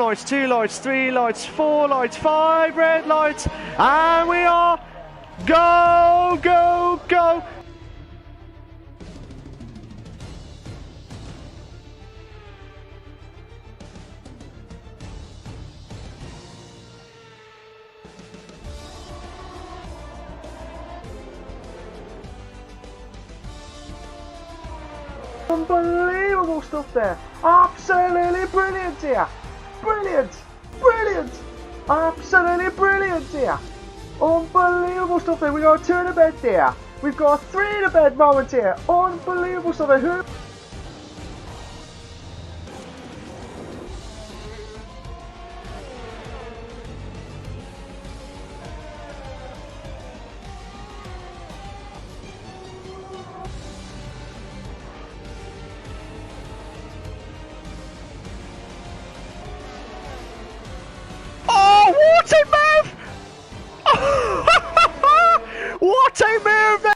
lights, 2 lights, 3 lights, 4 lights, 5 red lights, and we are go, go, go. Unbelievable stuff there. Absolutely brilliant here. Brilliant. Brilliant. Absolutely brilliant here. Unbelievable stuff there. We got 2 in the bed there. We've got 3 in the bed moment here. Unbelievable stuff there. Who? What a move! What a move!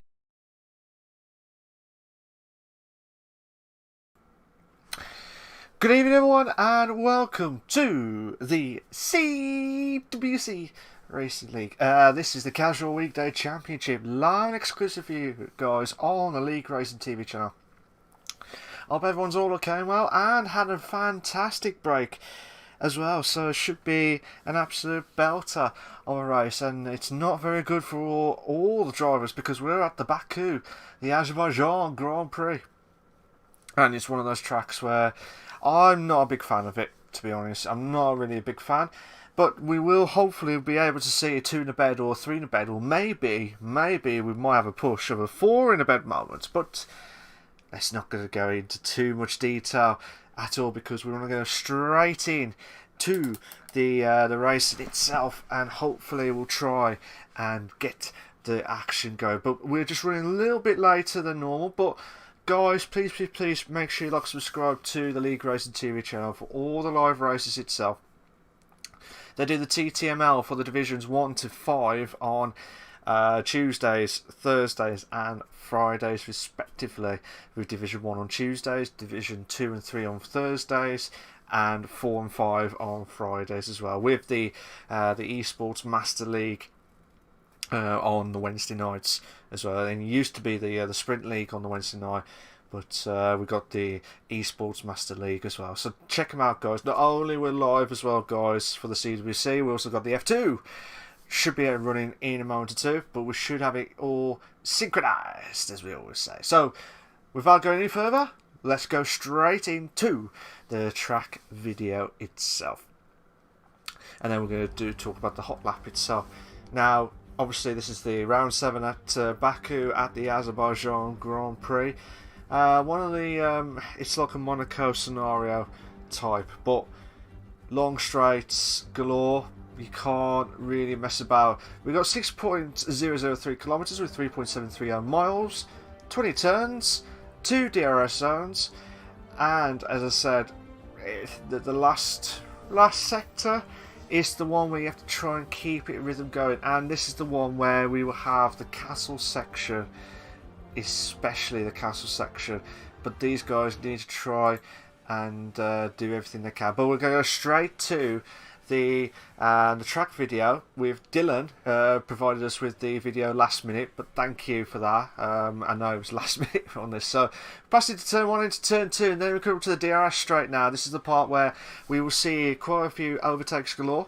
Good evening, everyone, and welcome to the CWC Racing League. This is the Casual Weekday Championship, live and exclusive for you guys on the LeagueRacing TV channel. I hope everyone's all okay and well, and had a fantastic break as well, so it should be an absolute belter of a race, and it's not very good for all the drivers because we're at the Baku, the Azerbaijan Grand Prix, and it's one of those tracks where I'm not a big fan of it, to be honest. I'm not really a big fan, but we will hopefully be able to see a 2 in the bed or 3 in the bed, or maybe we might have a push of a 4 in the bed moment, but let's not going to go into too much detail at all because we want to go straight in to the race itself, and hopefully we'll try and get the action going. But we're just running a little bit later than normal. But guys, please make sure you like, subscribe to the LeagueRacing TV channel for all the live races itself. They do the TTML for the divisions 1 to 5 on Tuesdays, Thursdays and Fridays respectively, with Division 1 on Tuesdays, Division 2 and 3 on Thursdays, and 4 and 5 on Fridays as well, with the Esports Master League on the Wednesday nights as well. And it used to be the Sprint League on the Wednesday night, but we got the Esports Master League as well. So check them out, guys. Not only we're live as well, guys, for the CWC, we also got the F2. Should be running in a moment or two, but we should have it all synchronized, as we always say. So, without going any further, let's go straight into the track video itself. And then we're going to talk about the hot lap itself. Now, obviously, this is the round 7 at Baku at the Azerbaijan Grand Prix. One of the, it's like a Monaco scenario type, but long straights galore. You can't really mess about. We got 6.003 kilometers with 3.730 miles, 20 turns, 2 DRS zones, and as I said, the last sector is the one where you have to try and keep it rhythm going, and this is the one where we will have the castle section, especially the castle section. But these guys need to try and do everything they can. But we're going to go straight to the track video with Dylan. Provided us with the video last minute, but thank you for that. I know it was last minute on this. So pass it to turn 1 into turn 2, and then we come up to the DRS straight now. This is the part where we will see quite a few overtakes galore,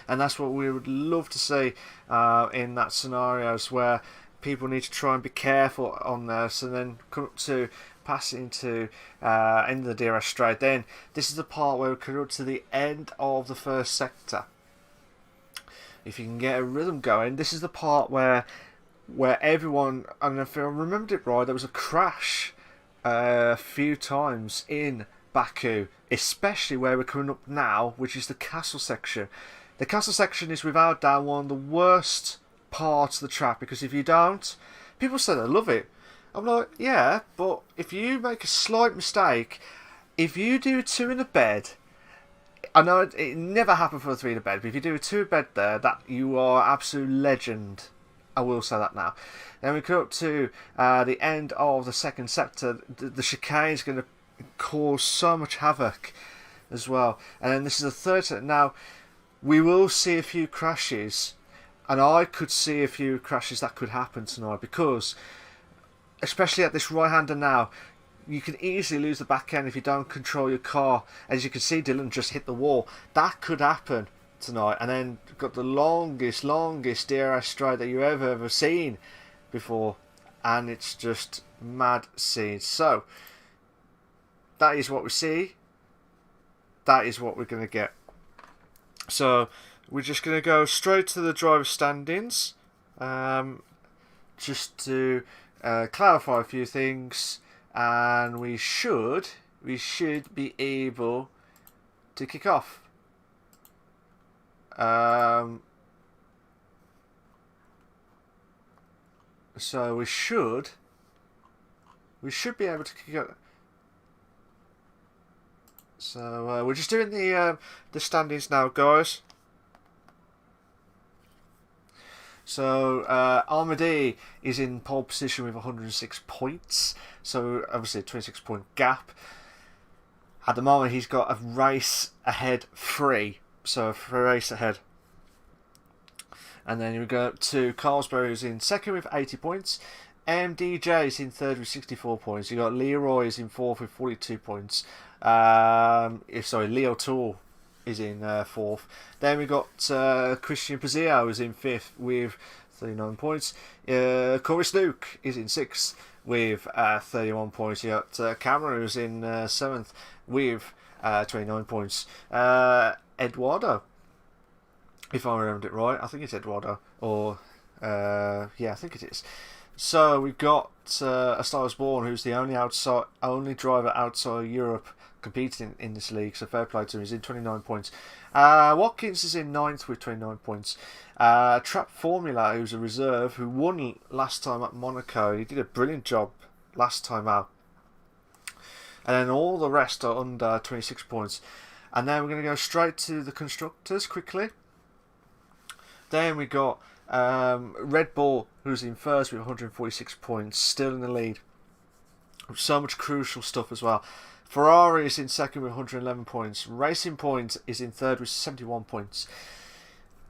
and that's what we would love to see in that scenarios where people need to try and be careful on this, and then come up to pass into end of the DRS straight. Then this is the part where we come up to the end of the first sector. If you can get a rhythm going, this is the part where everyone, and if I remembered it right, there was a crash a few times in Baku, especially where we're coming up now, which is the castle section. The castle section is without doubt one of the worst parts of the track, because if you don't, people say they love it. I'm like, yeah, but if you make a slight mistake, if you do a 2 in a bed, I know it never happened for a 3 in a bed, but if you do a 2 in bed there, that you are absolute legend. I will say that now. Then we come up to the end of the second sector. The chicane is going to cause so much havoc as well. And then this is the third set. Now, we will see a few crashes, and I could see a few crashes that could happen tonight because, especially at this right-hander now, you can easily lose the back end if you don't control your car. As you can see, Dylan just hit the wall. That could happen tonight. And then got the longest DRS straight that you've ever seen before. And it's just mad scenes. So, that is what we see. That is what we're going to get. So, we're just going to go straight to the driver standings. Just to clarify a few things. And we should be able to kick off. So we should be able to kick off. So we're just doing the standings now, guys. So Armady is in pole position with 106 points. So obviously a 26 point gap. At the moment he's got a race ahead 3. So a race ahead. And then we go up to Carlsberg, who's in second with 80 points. MDJ is in third with 64 points. You got Leroy is in fourth with 42 points. Leo Tool is in fourth. Then we got Christian Pazio is in fifth with 39 points. Corey Snook is in sixth with 31 points. You got Cameron who's in seventh with 29 points. Eduardo, if I remembered it right, I think it's Eduardo, or yeah, I think it is. So we've got A Star Was Born, who's the only driver outside Europe competing in this league, so fair play to him. He's in 29 points. Watkins is in 9th with 29 points. Trap Formula, who's a reserve, who won last time at Monaco. He did a brilliant job last time out. And then all the rest are under 26 points. And then we're going to go straight to the constructors quickly. Then we got Red Bull, who's in first with 146 points, still in the lead. So much crucial stuff as well. Ferrari is in second with 111 points. Racing Point is in third with 71 points.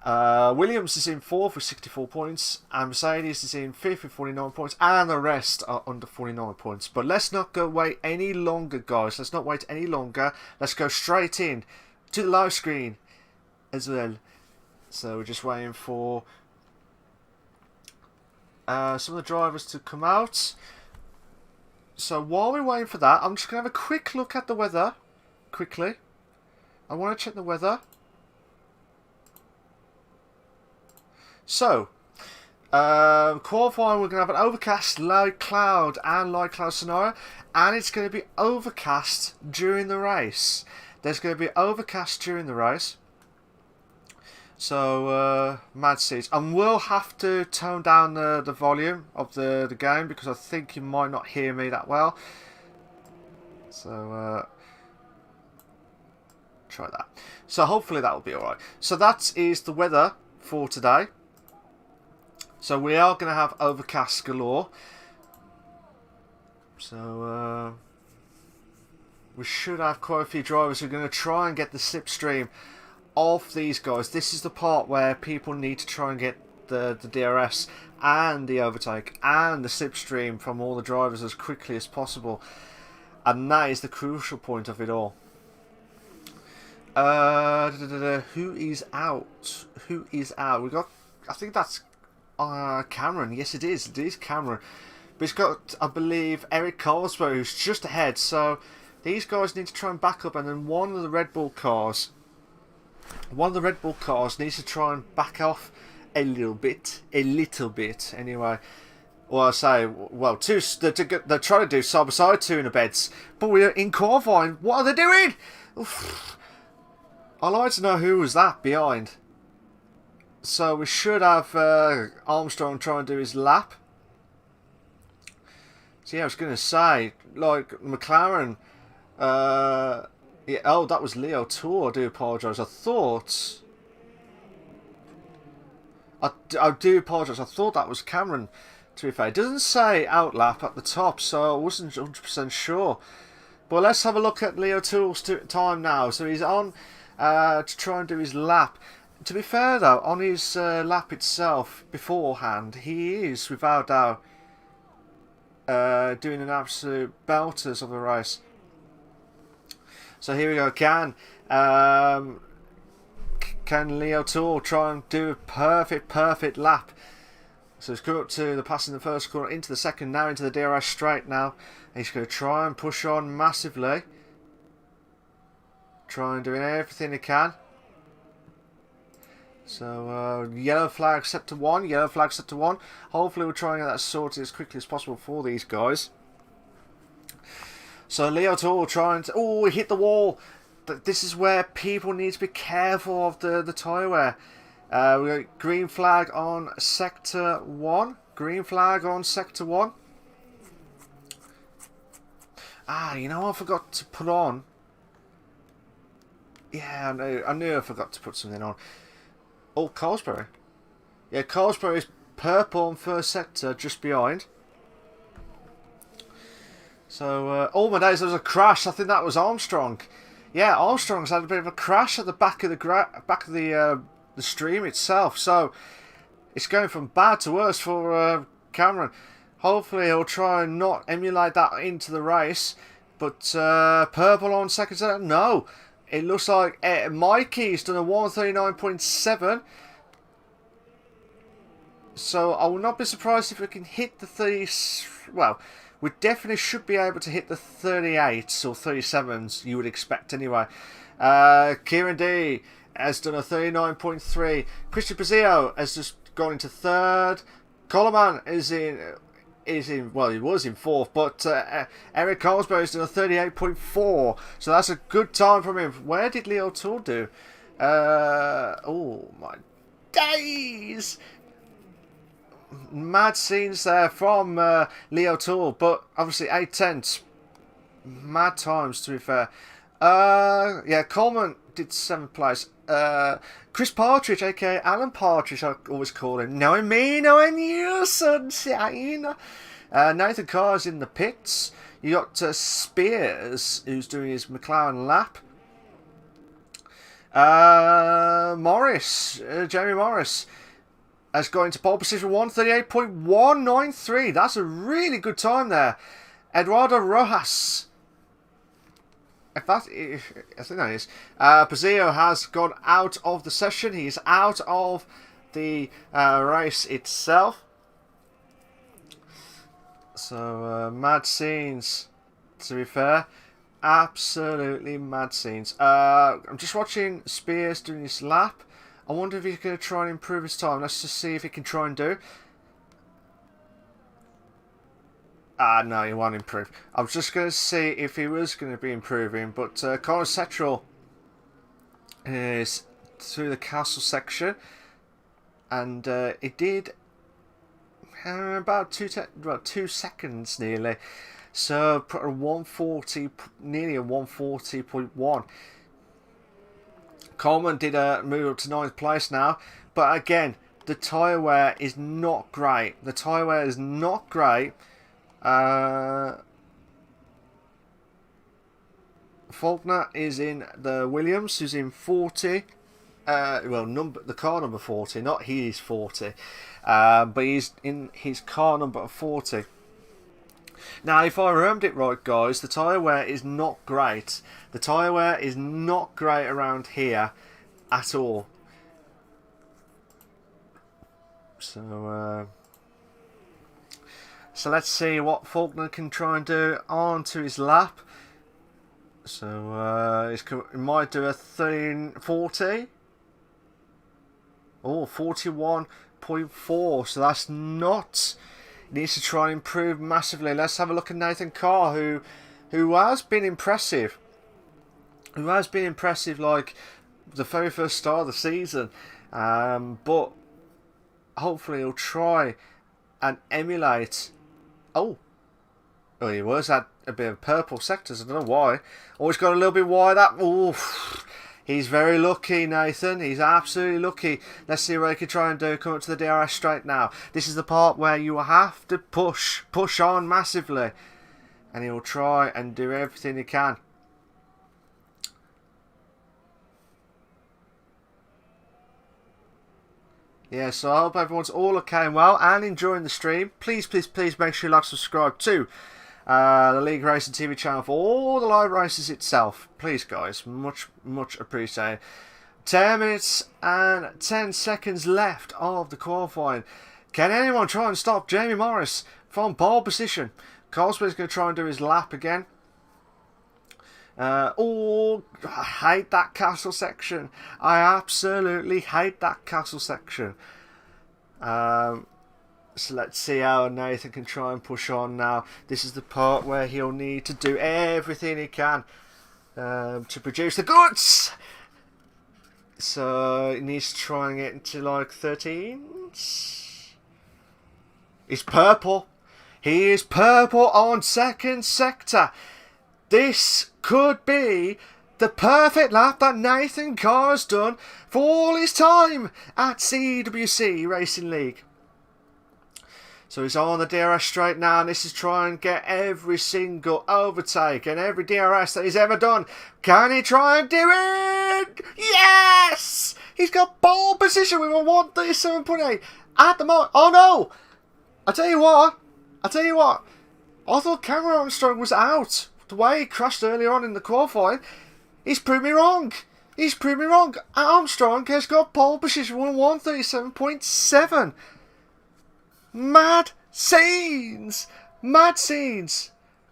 Williams is in fourth with 64 points. And Mercedes is in fifth with 49 points. And the rest are under 49 points. But let's not go wait any longer, guys. Let's not wait any longer. Let's go straight in to the live screen as well. So we're just waiting for some of the drivers to come out. So while we're waiting for that, I'm just going to have a quick look at the weather. Quickly. I want to check the weather. So, qualifying, we're going to have an overcast, light cloud and light cloud scenario. And it's going to be overcast during the race. There's going to be overcast during the race. So, mad seats. And we'll have to tone down the volume of the game because I think you might not hear me that well. So, try that. So, hopefully that will be alright. So, that is the weather for today. So, we are going to have overcast galore. So, we should have quite a few drivers who are going to try and get the slipstream of these guys. This is the part where people need to try and get the DRS and the overtake and the slipstream from all the drivers as quickly as possible, and that is the crucial point of it all. Who is out? Who is out? We got, I think that's Cameron. Yes, it is. It is Cameron. But it's got, I believe, Eric Carlsberg, who's just ahead. So these guys need to try and back up, and then one of the Red Bull cars needs to try and back off a little bit anyway. Or I say, well, they're trying to do side by side two in the beds, but we're in qualifying. What are they doing? Oof. I'd like to know who was that behind. So we should have Armstrong try and do his lap. So yeah, I was going to say, like McLaren. Yeah, oh, that was Leo Tour. I do apologise. I thought... I do apologise. I thought that was Cameron, to be fair. It doesn't say outlap at the top, so I wasn't 100% sure But let's have a look at Leo Toole's time now. So he's on to try and do his lap. To be fair though, on his lap itself beforehand, he is without doubt doing an absolute belters of the race. So here we go. Can Leo Toole try and do a perfect lap? So he's come up to the pass in the first corner, into the second, now into the DRS straight now. He's going to try and push on massively. Try and doing everything he can. So yellow flag set to 1, yellow flag set to 1. Hopefully we'll try and get that sorted as quickly as possible for these guys. So Leo Toole trying to... Oh, he hit the wall. This is where people need to be careful of the tyre wear. We got green flag on sector 1. Green flag on sector 1. Ah, you know what I forgot to put on? Yeah, I knew I forgot to put something on. Oh, Colesbury. Yeah, Colesbury is purple on first sector, just behind. So, oh my days, there was a crash. I think that was Armstrong. Yeah, Armstrong's had a bit of a crash at the back of the stream itself. So, it's going from bad to worse for Cameron. Hopefully, he'll try and not emulate that into the race. But purple on second sector, no. It looks like Mikey's done a 139.7. So I will not be surprised if we can hit the 30. Well, we definitely should be able to hit the 38s or 37s. You would expect anyway. Kieran D has done a 39.3. Christian Pazio has just gone into third. Coleman is in. Well, he was in fourth, but Eric Colesbury has done a 38.4, so that's a good time from him. Where did Leo Toole do? Oh my days! Mad scenes there from Leo Toole, but obviously 8/10. Mad times, to be fair. Yeah, Coleman did 7th place. Chris Partridge, aka Alan Partridge, I always call him. Knowing me, knowing you, sunshine. Nathan Carr's in the pits. You got Spears, who's doing his McLaren lap. Jamie Morris has got into pole position 138.193. That's a really good time there. Eduardo Rojas. I think that is. Pazio has gone out of the session. He's out of the race itself. So, mad scenes, to be fair. Absolutely mad scenes. I'm just watching Spears doing his lap. I wonder if he's going to try and improve his time. Let's just see if he can try and do. No, he won't improve. I was just going to see if he was going to be improving, but Colin Settrell is through the castle section, and it did about 2 seconds nearly. So put a 140, nearly a 140.1. Coleman did move up to 9th place now, but again, the tyre wear is not great. The tyre wear is not great. Faulkner is in the Williams, who's in 40. The car number 40, not he is 40. But he's in his car number 40. Now, if I remembered it right, guys, the tyre wear is not great. The tyre wear is not great around here at all. So let's see what Faulkner can try and do onto his lap. So he might do a 40. Oh, 41.4. So that's not. He needs to try and improve massively. Let's have a look at Nathan Carr, who has been impressive. Who has been impressive, like the very first start of the season. But hopefully he'll try and emulate. Oh, he was at a bit of purple sectors. I don't know why. Always got a little bit wide up. Oh, he's very lucky, Nathan. He's absolutely lucky. Let's see what he can try and do. Come up to the DRS straight now. This is the part where you have to push on massively. and he'll try and do everything he can. Yeah, so I hope everyone's all okay and well and enjoying the stream. Please, please, please make sure you like, subscribe to the LeagueRacing TV channel for all the live races itself. Please, guys, much, much appreciated. 10 minutes and 10 seconds left of the qualifying. Can anyone try and stop Jamie Morris from pole position? Carlsberg's going to try and do his lap again. Oh, I hate that castle section. I absolutely hate that castle section. So let's see how Nathan can try and push on now. This is the part where he'll need to do everything he can to produce the goods. So he needs to try and get into like 13s. He's purple. He is purple on second sector. This could be the perfect lap that Nathan Carr has done for all his time at CWC Racing League. So he's on the DRS straight now, and this is trying to get every single overtake and every DRS that he's ever done. Can he try and do it? Yes! He's got pole position with a 137.8 at the moment. Oh no! I tell you what. I thought Cameron Armstrong was out. The way he crashed earlier on in the qualifying, he's proved me wrong. Armstrong has got pole position with 137.7. Mad scenes.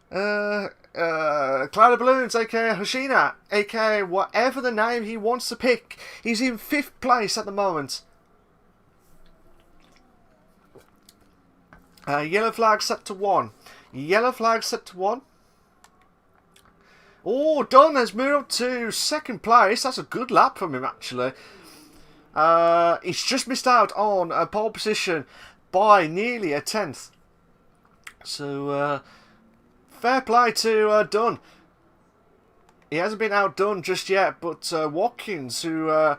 Cloud of Balloons, aka Hoshina, aka whatever the name he wants to pick. He's in 5th place at the moment. Yellow flag set to 1. Oh, Dunn has moved up to 2nd place. That's a good lap from him, actually. He's just missed out on a pole position by nearly a 10th. So, fair play to Dunn. He hasn't been outdone just yet, but Watkins, who...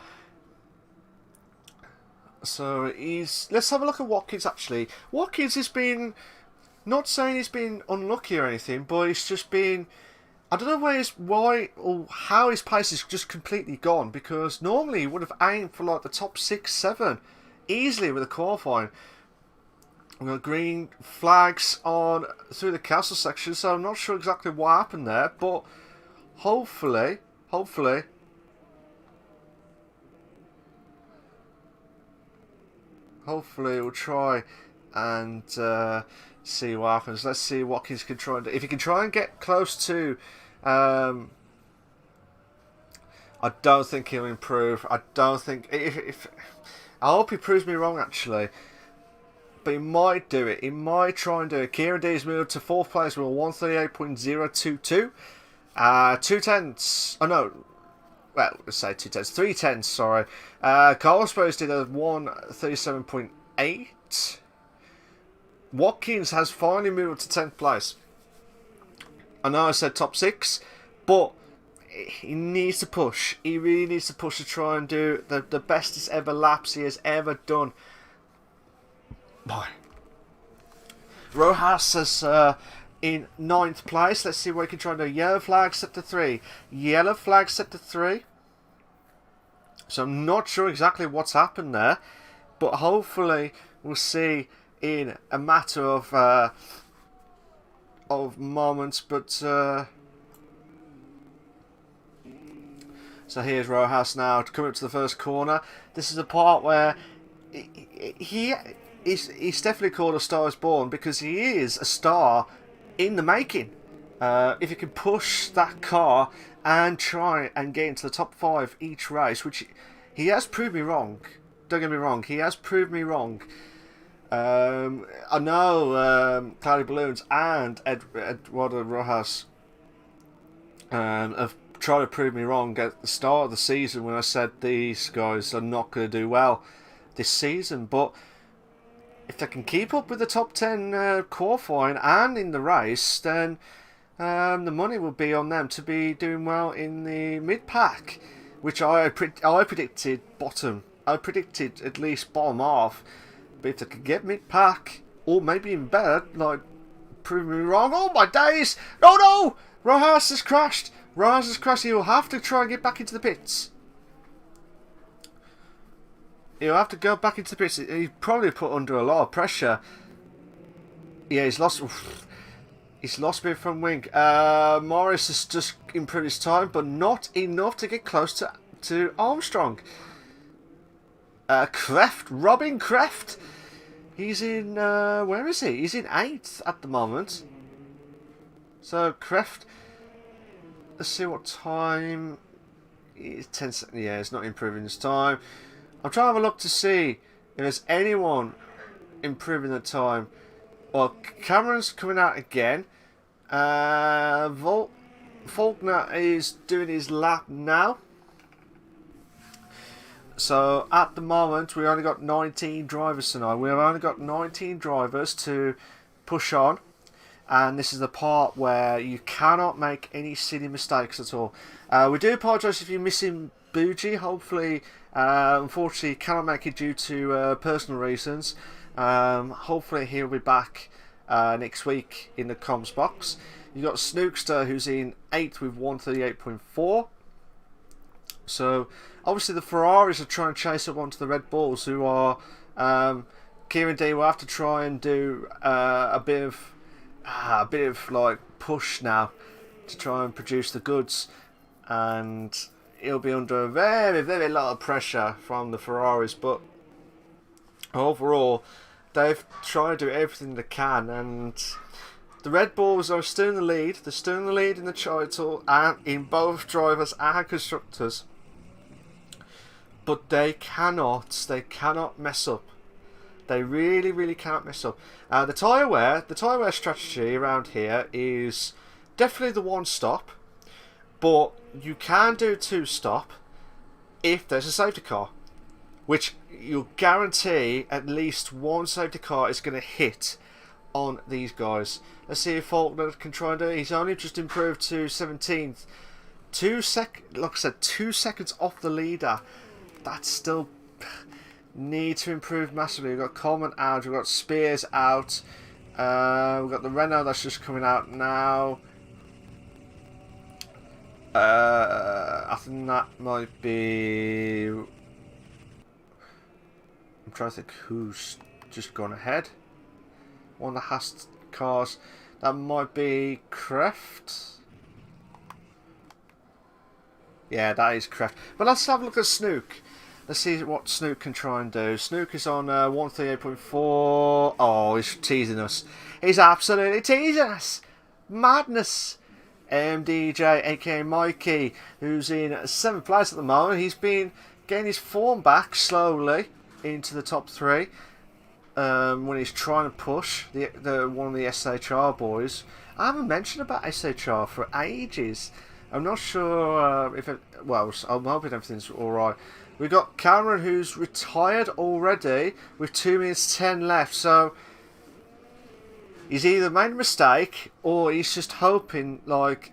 so he's... Let's have a look at Watkins, actually. Watkins has been... Not saying he's been unlucky or anything, but it's just been... I don't know why or how his pace is just completely gone, because normally he would have aimed for like the top 6, 7 easily with the qualifying. We've got green flags on through the castle section, so I'm not sure exactly what happened there, but hopefully we'll try and see what happens. Let's see what Watkins can try and do. If he can try and get close to... I don't think he'll improve. I don't think... I hope he proves me wrong, actually. But he might do it. He might try and do it. Kieran D's moved to 4th place with a 138.022. 2/10. Oh, no. Well, let's say 2/10. 3/10, sorry. Carlos Bose did a 137.8. Watkins has finally moved to 10th place. I know I said top 6, but he needs to push. He really needs to push to try and do the bestest ever laps he has ever done. Boy. Rojas is in 9th place. Let's see what he can try and do. Yellow flag set to 3. So I'm not sure exactly what's happened there, but hopefully we'll see in a matter of moments. But so here's Rojas now coming up to the first corner. This is the part where he's definitely called a Star is Born, because he is a star in the making. If he can push that car and try and get into the top 5 each race, which he has proved me wrong. Don't get me wrong, he has proved me wrong. I know Cloudy Balloons and Eduardo Rojas have tried to prove me wrong at the start of the season when I said these guys are not going to do well this season. But if they can keep up with the top 10 qualifying and in the race, then the money will be on them to be doing well in the mid-pack, which I predicted bottom. I predicted at least bottom half. But if they could get mid-pack, or maybe even better, like proving me wrong. Oh my days! No, no! Rojas has crashed. Rojas has crashed. He will have to try and get back into the pits. He'll have to go back into the pits. He's probably put under a lot of pressure. Yeah, he's lost. He's lost a bit from wing. Morris has just improved his time, but not enough to get close to Armstrong. Kreft, Robin Kreft. He's in, where is he? He's in 8th at the moment. So, Kreft, let's see what time. It's 10 seconds. Yeah, it's not improving his time. I'm trying to have a look to see if there's anyone improving the time. Well, Cameron's coming out again. Faulkner is doing his lap now. So at the moment we only got 19 drivers tonight. We've only got 19 drivers to push on, and this is the part where you cannot make any silly mistakes at all. We do apologise if you're missing Bougie. Hopefully, unfortunately, cannot make it due to personal reasons. Hopefully he'll be back next week in the comms box. You've got Snookster, who's in 8th with 138.4. So obviously the Ferraris are trying to chase up onto the Red Bulls, who are Kieran D will have to try and do a bit of like push now to try and produce the goods, and he'll be under a very lot of pressure from the Ferraris. But overall, they've tried to do everything they can, and the Red Bulls are still in the lead. They're still in the lead in the title and in both drivers and constructors. But they cannot mess up. They really cannot mess up. The tyre wear strategy around here is definitely the one stop, but you can do 2 stop if there's a safety car, which you'll guarantee at least one safety car is going to hit on these guys. Let's see if Faulkner can try and do it. He's only just improved to 17th. Like I said, 2 seconds off the leader. That's still need to improve massively. We've got Coleman out, we've got Spears out, we've got the Renault that's just coming out now. I think that might be... I'm trying to think who's just gone ahead. One of the Haas cars. That might be Kreft. Yeah, that is Kreft. But let's have a look at Snook. Let's see what Snook can try and do. Snook is on 138.4. Oh, he's teasing us. He's absolutely teasing us. Madness. MDJ, aka Mikey, who's in 7th place at the moment. He's been getting his form back slowly into the top 3. When he's trying to push the one of the SHR boys. I haven't mentioned about SHR for ages. I'm not sure if it... Well, I'm hoping everything's alright. We've got Cameron, who's retired already with 2 minutes 10 left. So he's either made a mistake or he's just hoping like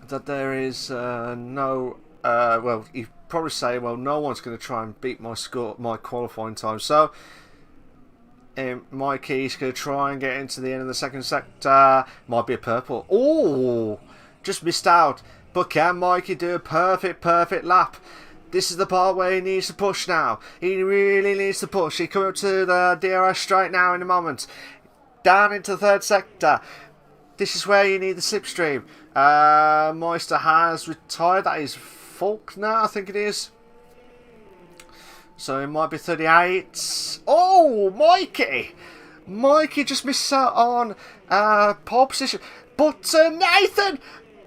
that there is no... well, he'd probably say, well, no one's going to try and beat my score, my qualifying time. So Mikey's going to try and get into the end of the second sector. Might be a purple. Oh, just missed out. But can Mikey do a perfect lap? This is the part where he needs to push now. He really needs to push. He coming up to the DRS straight now in a moment. Down into the 3rd sector. This is where you need the slipstream. Meister has retired. That is Faulkner, I think it is. So it might be 38. Oh, Mikey! Mikey just missed out on pole position. But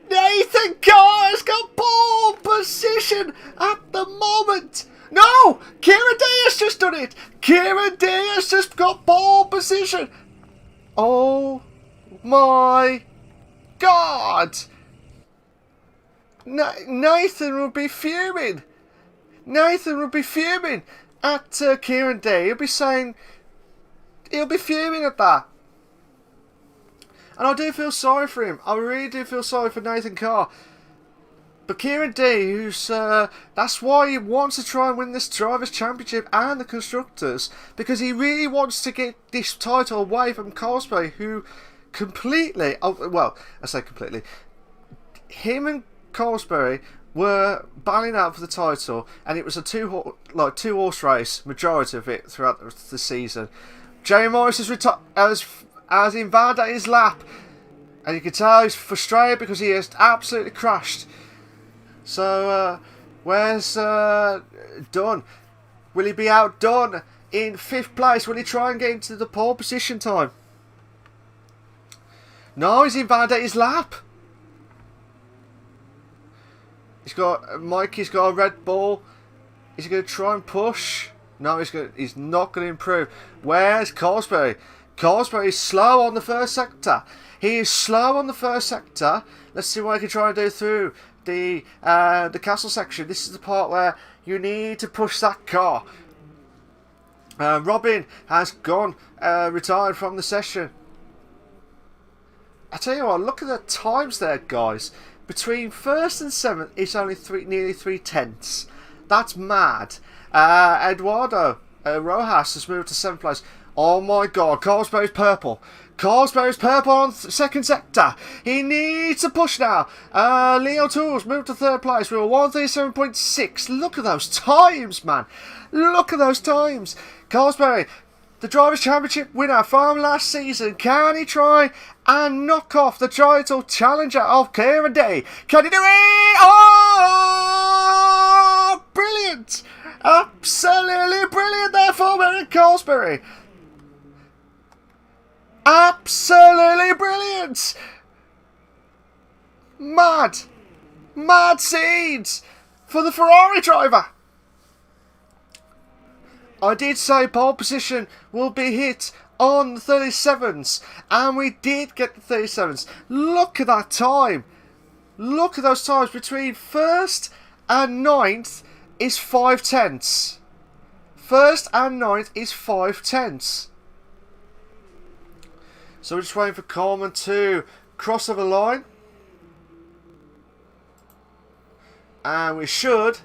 Nathan Carr has got pole position at the moment. No! Kieran D has just done it. Kieran D has just got pole position. Oh my God! Nathan will be fuming. Nathan will be fuming at Kieran D. He'll be saying... He'll be fuming at that. And I do feel sorry for him. I really do feel sorry for Nathan Carr. But Kieran D, who's that's why he wants to try and win this Drivers' Championship and the Constructors, because he really wants to get this title away from Cosplay, who completely, oh, well, I say completely, him and Colesbury were battling out for the title, and it was a two horse race, majority of it throughout the season. Jamie Morris has invalidated his lap, and you can tell he's frustrated because he has absolutely crashed. So, where's Dunn? Will he be outdone in 5th place? Will he try and get into the pole position time? No, he's invalidated his lap. Mikey's got a Red Bull. Is he going to try and push? No, he's not going to improve. Where's Colesbury? Colesbury is slow on the first sector. He is slow on the first sector. Let's see what he can try and do through the castle section. This is the part where you need to push that car. Robin has gone retired from the session. I tell you what, look at the times there, guys. Between 1st and 7th, it's only nearly 3/10. That's mad. Eduardo Rojas has moved to 7th place. Oh my god, Colesbury's purple. Colesbury's purple on 2nd sector. He needs to push now. Leo Tools moved to 3rd place. We were 137.6. Look at those times, man. Look at those times. Colesbury, the Drivers' Championship winner from last season. Can he try and knock off the title challenger of Kieran Day? Can he do it? Oh, brilliant. Absolutely brilliant there for Eric Colesbury. Absolutely brilliant. Mad scenes for the Ferrari driver. I did say pole position will be hit on the 37s, and we did get the 37s. Look at that time. Look at those times. Between 1st and 9th is 5/10. 1st and 9th is 5/10. So we're just waiting for Coleman to cross over the line. And we should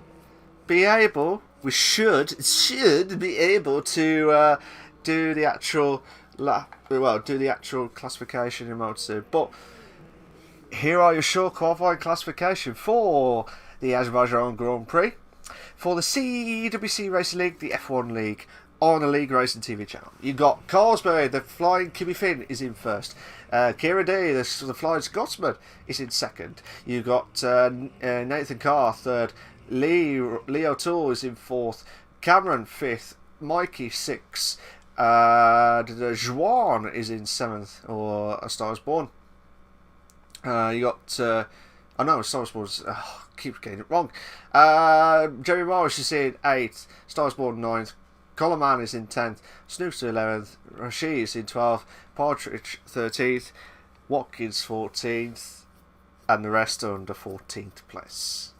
be able, should be able to do the actual classification in Motor 2. But here are your short qualifying classification for the Azerbaijan Grand Prix, for the CWC Racing League, the F1 League, on the LeagueRacing TV channel. You got Colesbury, the flying Kimmy Finn, is in 1st. Kieran Day, the flying Scotsman, is in 2nd. You got Nathan Carr 3rd. Leo Toole is in 4th. Cameron 5th. Mikey 6th. Juan is in 7th, or A Star Is Born. You got I know Star Is Born. Keep getting it wrong. Jeremy Morris is in 8th. Star Is Born 9th. Coleman is in 10th, Snooster 11th, Rashid is in 12th, Partridge 13th, Watkins 14th, and the rest are under 14th place.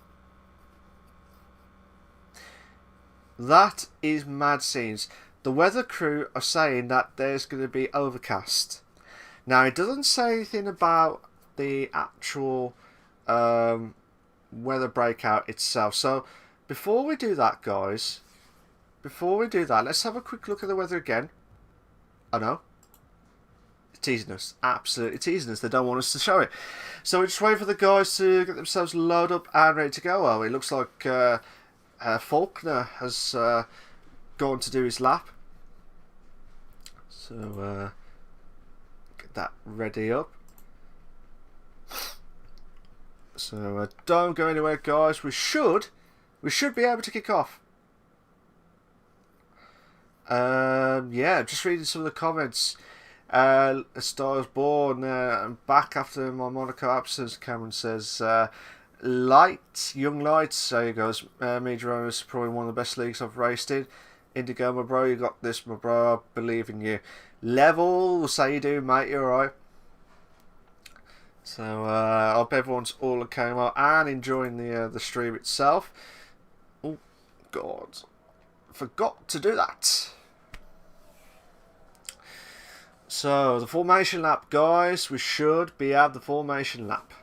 That is mad scenes. The weather crew are saying that there's going to be overcast. Now, it doesn't say anything about the actual weather breakout itself. So, before we do that, guys... let's have a quick look at the weather again. I know. It's teasing us. Absolutely teasing us. They don't want us to show it. So we're just waiting for the guys to get themselves loaded up and ready to go. Well, it looks like Faulkner has gone to do his lap. So get that ready up. So don't go anywhere, guys. We should be able to kick off. Yeah, just reading some of the comments. A Star Is Born, I'm back after my Monaco absence. Cameron says, young lights. So he goes, Major is probably one of the best leagues I've raced in. Indigo, my bro, you got this, my bro, I believe in you. Level, say you do, mate, you're alright. So, I hope everyone's all okay well and enjoying the stream itself. Oh, God. Forgot to do that. So, the formation lap, guys. We should be at the formation lap.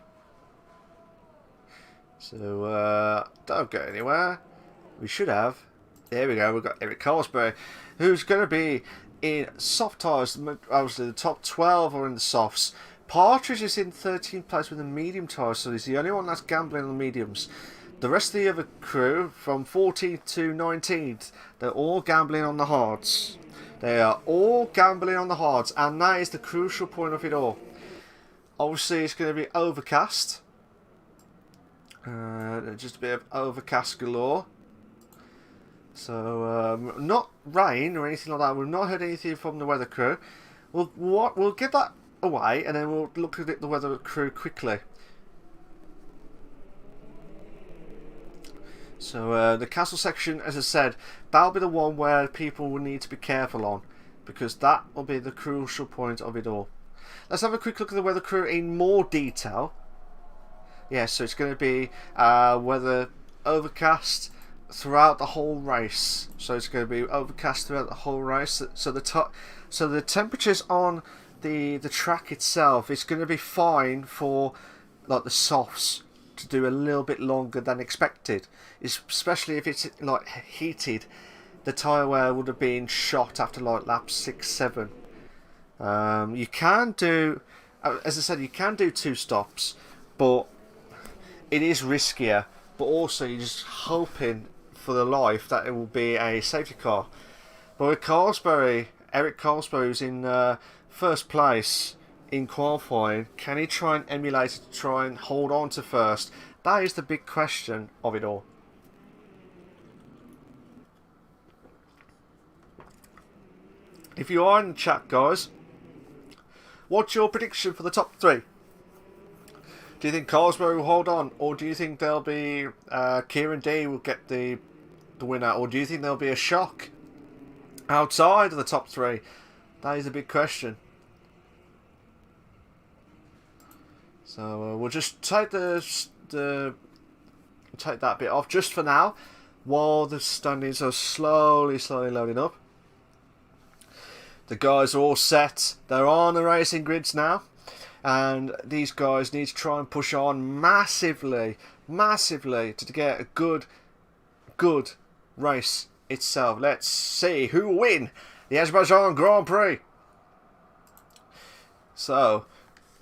So, don't go anywhere. We should have. There we go. We've got Eric Carlsberry, who's going to be in soft tyres. Obviously, the top 12 are in the softs. Partridge is in 13th place with the medium tyres, so he's the only one that's gambling on the mediums. The rest of the other crew, from 14th to 19th, they're all gambling on the hards. They are all gambling on the hards, and that is the crucial point of it all. Obviously, it's going to be overcast. Just a bit of overcast galore. So, not rain or anything like that. We've not heard anything from the weather crew. We'll get that away, and then we'll look at the weather crew quickly. So, the castle section, as I said, that'll be the one where people will need to be careful on, because that will be the crucial point of it all. Let's have a quick look at the weather crew in more detail. Yeah, so it's going to be weather overcast throughout the whole race. So it's going to be overcast throughout the whole race. So the temperatures on the track itself is going to be fine for like the softs to do a little bit longer than expected. Especially if it's like heated, the tyre wear would have been shot after like lap 6, 7. You can do, as I said, you can do 2 stops, but it is riskier. But also, you're just hoping for the life that it will be a safety car. But with Carlsberry, Eric Carlsberry, who's in first place in qualifying, can he try and emulate it to try and hold on to first? That is the big question of it all. If you are in the chat, guys, what's your prediction for the top 3? Do you think Carlsberry will hold on, or do you think there'll be Kieran D will get the winner, or do you think there'll be a shock outside of the top 3? That is a big question. So we'll just take take that bit off just for now, while the standings are slowly loading up. The guys are all set. They're on the racing grids now. And these guys need to try and push on massively to get a good race itself. Let's see who will win the Azerbaijan Grand Prix. So,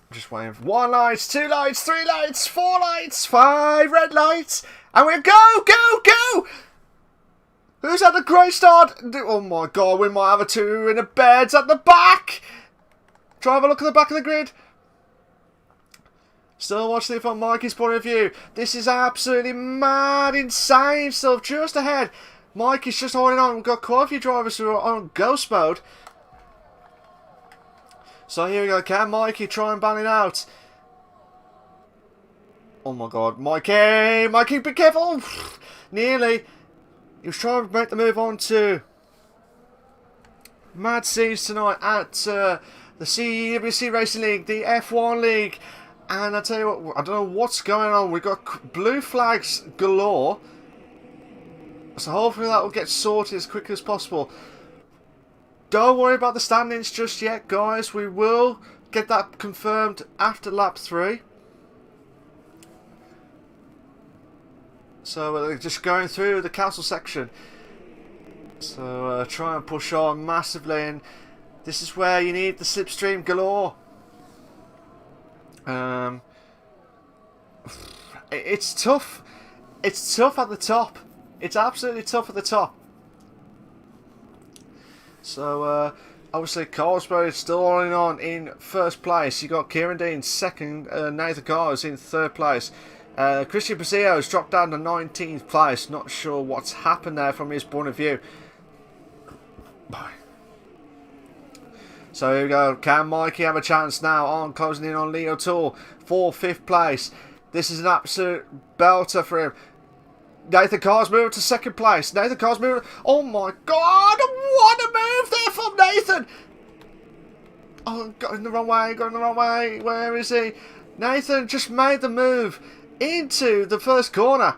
just waiting for 1 light, 2 lights, 3 lights, 4 lights, 5 red lights, and we'll go! Who's had a great start? Oh my god, we might have a 2 in the beds at the back. Try and have a look at the back of the grid. Still watching it from Mikey's point of view. This is absolutely mad, insane stuff just ahead. Mikey's just holding on. We've got quite a few drivers who are on ghost mode. So here we go. Can Mikey try and ban it out? Oh my god. Mikey, be careful. Nearly. He was trying to make the move on to mad scenes tonight at the CWC Racing League, the F1 League. And I tell you what, I don't know what's going on. We've got blue flags galore. So hopefully that will get sorted as quickly as possible. Don't worry about the standings just yet, guys. We will get that confirmed after lap 3. So we're just going through the castle section. So try and push on massively. And this is where you need the slipstream galore. It's tough. It's tough at the top. It's absolutely tough at the top. So obviously Carlsberg is still on in first place. You got Kieran D in second. Nathan Gars in third place. Christian Pasillo has dropped down to 19th place. Not sure what's happened there from his point of view. So here we go. Can Mikey have a chance now on closing in on Leo Tour for 5th place? This is an absolute belter for him. Nathan Carr's moved to 2nd place. Nathan Carr's moved. Oh my god! What a move there from Nathan! Oh, got in the wrong way. Where is he? Nathan just made the move into the first corner.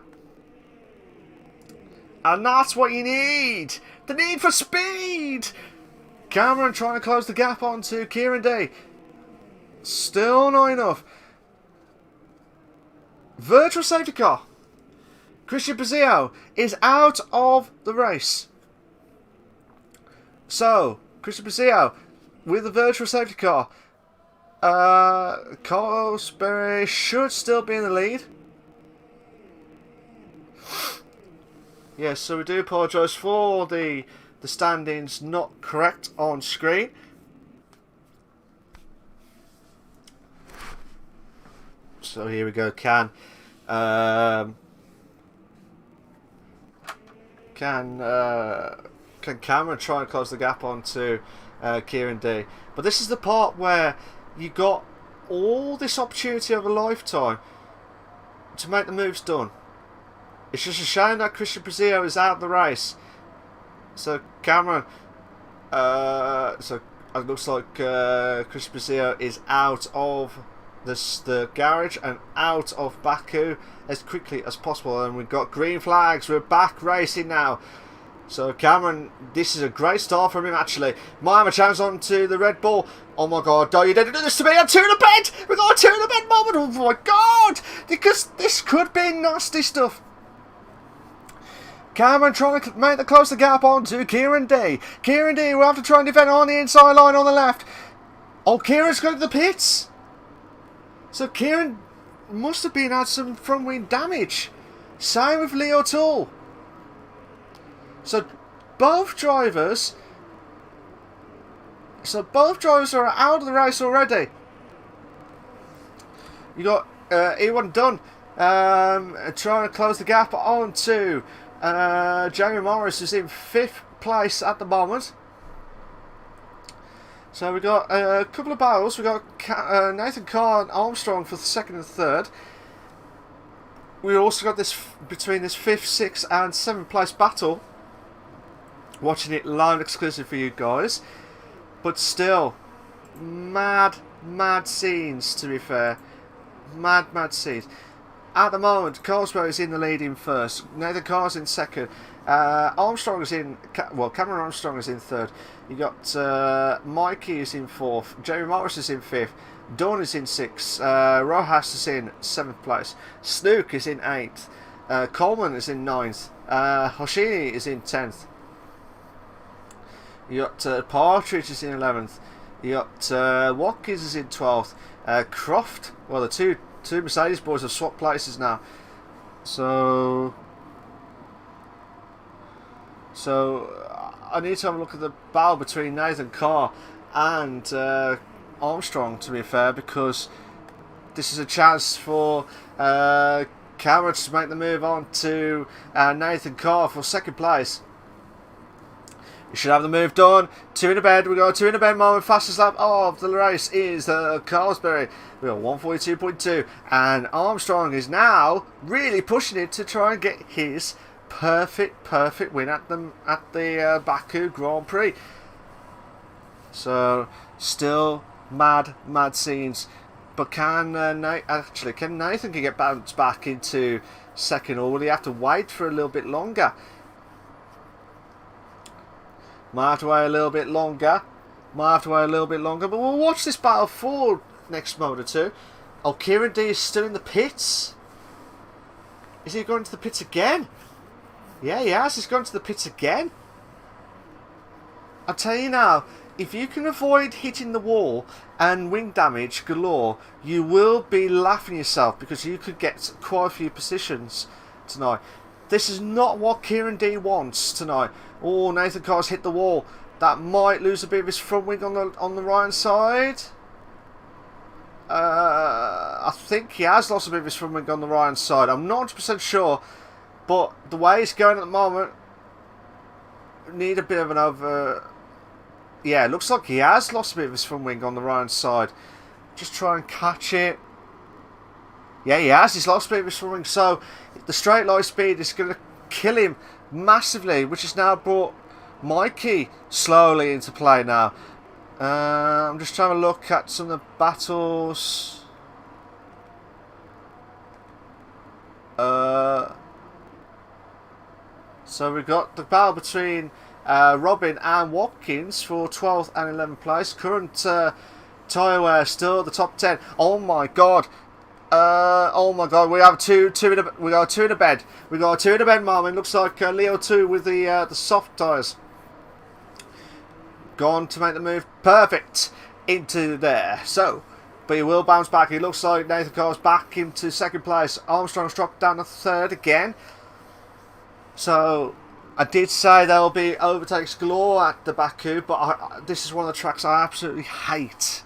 And that's what you need. The need for speed. Cameron trying to close the gap onto Kieran D. Still not enough. Virtual safety car. Christian Pazio is out of the race. So, Christian Pazio with the virtual safety car. Carlos Berry should still be in the lead. Yes, so we do apologise for the standings not correct on screen. So here we go. Can Cameron try and close the gap onto Kieran D? But this is the part where you got all this opportunity of a lifetime to make the moves done. It's just a shame that Christian Pazio is out of the race. So Cameron, so it looks like Christian Pazio is out of the garage and out of Baku as quickly as possible. And we've got green flags. We're back racing now. So Cameron, this is a great start from him actually. Miami Champs on to the Red Bull. Oh my god, you didn't do this to me. I'm two in a bed. We got a two in a bed moment. Oh my god, because this could be nasty stuff. Cameron trying to make the close the gap onto Kieran D. Kieran D will have to try and defend on the inside line on the left. Oh, Kieran's going to the pits. So Kieran must have had some front wing damage. Same with Leo Tool. So both drivers are out of the race already. You got E1 done. Trying to close the gap onto Jamie Morris, is in 5th place at the moment. So we got a couple of battles. We got Nathan Carr and Armstrong for the 2nd and 3rd. We also got this between this 5th, 6th and 7th place battle. Watching it live exclusive for you guys. But still, mad scenes to be fair. Mad scenes. At the moment, Carlsberg is in the lead in 1st. Nathan Carr's in 2nd. Armstrong is in... Well, Cameron Armstrong is in 3rd. You got Mikey is in 4th. Jamie Morris is in 5th. Dawn is in 6th. Rojas is in 7th place. Snook is in 8th. Coleman is in 9th. Hoshini is in 10th. You got Partridge is in 11th. You got Watkins is in 12th. Croft, well, the two Mercedes boys have swapped places now. So I need to have a look at the battle between Nathan Carr and Armstrong, to be fair, because this is a chance for Cameron to make the move on to Nathan Carr for 2nd place. You should have the move done. 2 in a bed. We got a 2 in a bed moment. Fastest lap of the race is Carlsberry. We got 142.2, and Armstrong is now really pushing it to try and get his perfect win at the Baku Grand Prix. So still mad scenes. But can Nathan get bounced back into 2nd, or will he have to wait for a little bit longer? Might have to wait a little bit longer. But we'll watch this battle for next moment or two. Oh, Kieran D is still in the pits. Is he going to the pits again? Yeah, he has. He's going to the pits again. I'll tell you now, if you can avoid hitting the wall and wing damage galore, you will be laughing yourself, because you could get quite a few positions tonight. This is not what Kieran D wants tonight. Oh, Nathan Carr's hit the wall. That might lose a bit of his front wing on the right hand side. I think he has lost a bit of his front wing on the right hand side. I'm not 100% sure, but the way he's going at the moment, need a bit of an over. Yeah, it looks like he has lost a bit of his front wing on the right hand side. Just try and catch it. Yeah, he has. He's lost a bit of his front wing. So the straight line speed is going to kill him massively, which has now brought Mikey slowly into play now. I'm just trying to look at some of the battles. So we've got the battle between Robin and Watkins for 12th and 11th place. Current tyre wear still the top 10. Oh my god. Oh my God, we have two in a, we got two in a bed. We got two in a bed, Mum. It looks like Leo 2 with the soft tyres. Gone to make the move. Perfect. Into there. So, but he will bounce back. It looks like Nathan Carr's back into second place. Armstrong's dropped down to third again. So, I did say there will be overtakes galore at the Baku, but this is one of the tracks I absolutely hate.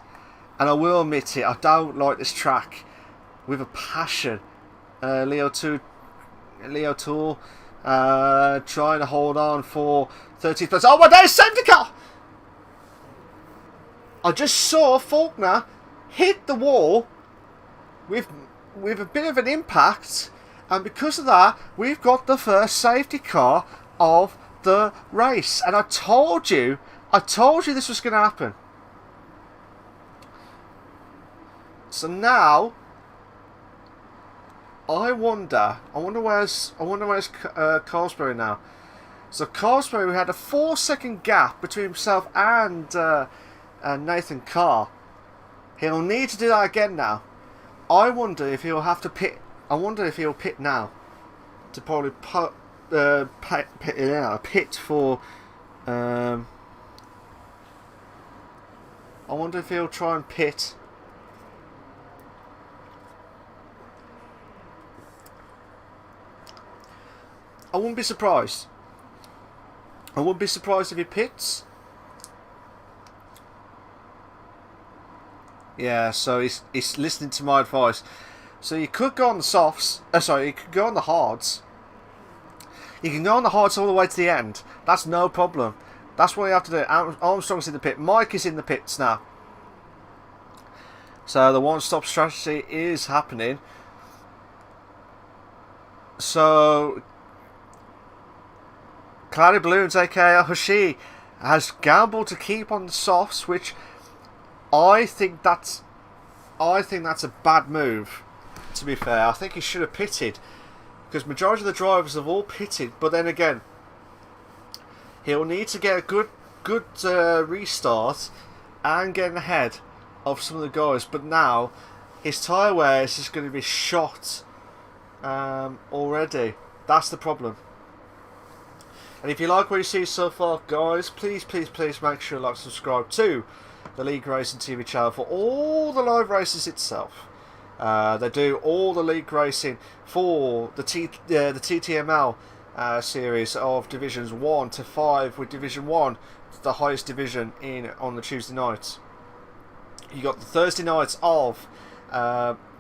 And I will admit it, I don't like this track with a passion. Leo Tool trying to hold on for 13th place. Oh my days, safety car! I just saw Faulkner hit the wall with a bit of an impact, and because of that, we've got the first safety car of the race. And I told you this was going to happen. So now, I wonder where's Carlsberry now. So Carlsberry had a 4-second gap between himself and Nathan Carr. He'll need to do that again now. I wonder if he'll have to pit. I wonder if he'll pit now to probably pit for. I wonder if he'll try and pit. I wouldn't be surprised. I wouldn't be surprised if he pits. Yeah, so he's listening to my advice. So you could go on the softs. You could go on the hards. You can go on the hards all the way to the end. That's no problem. That's what you have to do. Armstrong's in the pit. Mike is in the pits now. So the one-stop strategy is happening. So Cloudy Balloons, aka Hoshi, has gambled to keep on the softs, which I think that's a bad move. To be fair, I think he should have pitted, because majority of the drivers have all pitted. But then again, he'll need to get a good restart and get ahead of some of the guys. But now his tyre wear is just going to be shot already. That's the problem. And if you like what you see so far, guys, please make sure you like and subscribe to the LeagueRacing TV channel for all the live races itself. They do all the league racing for the TTML series of divisions 1 to 5, with Division 1 the highest division on the Tuesday nights. You got the Thursday nights of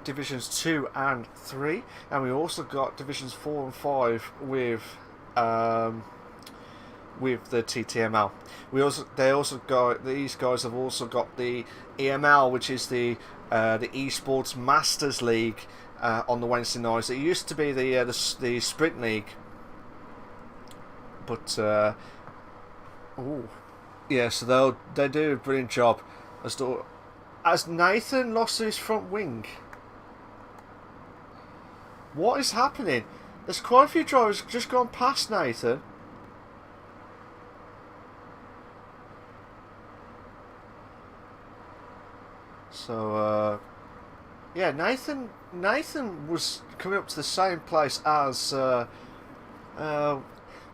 divisions 2 and 3, and we also got divisions 4 and 5 with the TTML. These guys have also got the EML, which is the Esports Masters League on the Wednesday nights. It used to be the Sprint League, but yeah. So they do a brilliant job. As Nathan lost his front wing. What is happening? There's quite a few drivers just gone past Nathan. So, yeah, Nathan was coming up to the same place as, so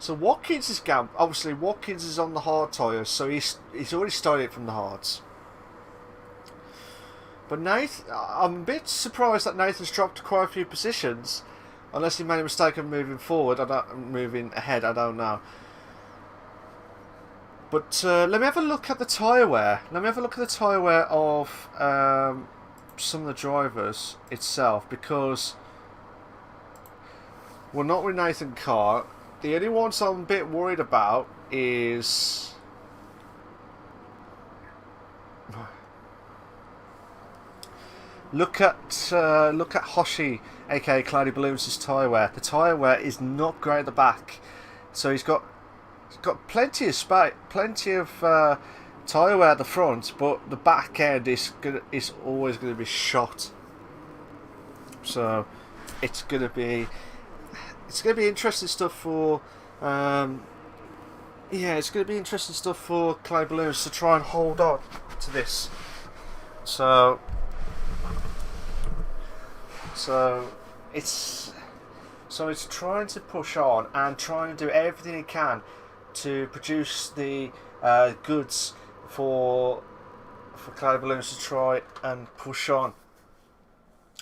Watkins is obviously Watkins is on the hard tyres, so he's already started it from the hards. But Nathan, I'm a bit surprised that Nathan's dropped quite a few positions, unless he made a mistake of moving forward, moving ahead, I don't know. But let me have a look at the tyre wear. Let me have a look at the tyre wear of some of the drivers itself, because we're not with Nathan Carr. The only ones I'm a bit worried about is look at Hoshi, aka Cloudy Balloons' tyre wear. The tyre wear is not great at the back, so he's got plenty of space, plenty of tyre wear at the front, but the back end is always going to be shot. So it's going to be interesting stuff for it's going to be interesting stuff for Cloudy Balloons to try and hold on to this. So So it's trying to push on and trying to do everything it can to produce the goods for Cloud Balloons to try and push on.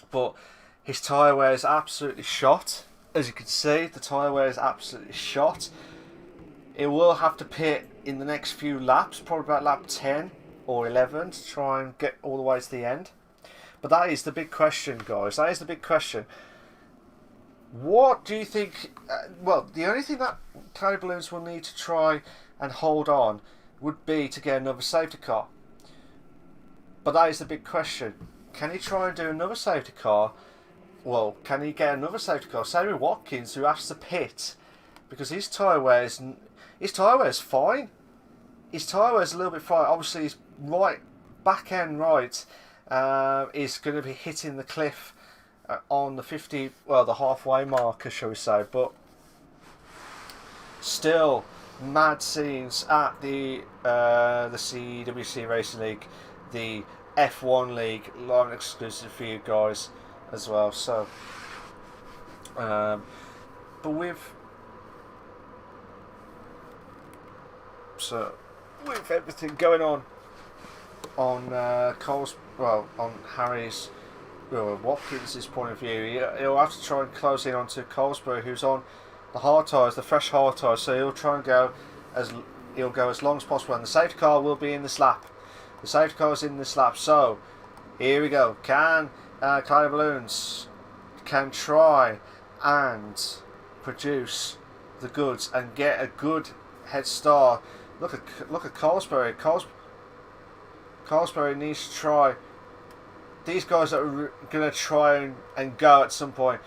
But his tyre wear is absolutely shot. As you can see, the tyre wear is absolutely shot. It will have to pit in the next few laps, probably about lap 10 or 11, to try and get all the way to the end. But that is the big question, guys. That is the big question. What do you think? Well, the only thing that Cloud Balloons will need to try and hold on would be to get another safety car. But that is the big question. Can he try and do another safety car? Well, can he get another safety car? Same with Watkins, who has to pit because his tyre wear is fine. His tyre wear is a little bit fine. Obviously, his right back end right is going to be hitting the cliff on the the halfway marker, shall we say? But still, mad scenes at the CWC Racing League, the F1 League, live and exclusive for you guys as well. So, but with everything going on on Harry's, Watkins' point of view, he'll have to try and close in onto Colesbury, who's on the hard tyres, the fresh hard tyres. So he'll try and go as long as possible, and the safety car will be in this lap. The safety car is in this lap. So here we go. Can Cloud Balloons can try and produce the goods and get a good head start? Look at Colesbury. Colesbury needs to try. These guys are going to try and go at some point.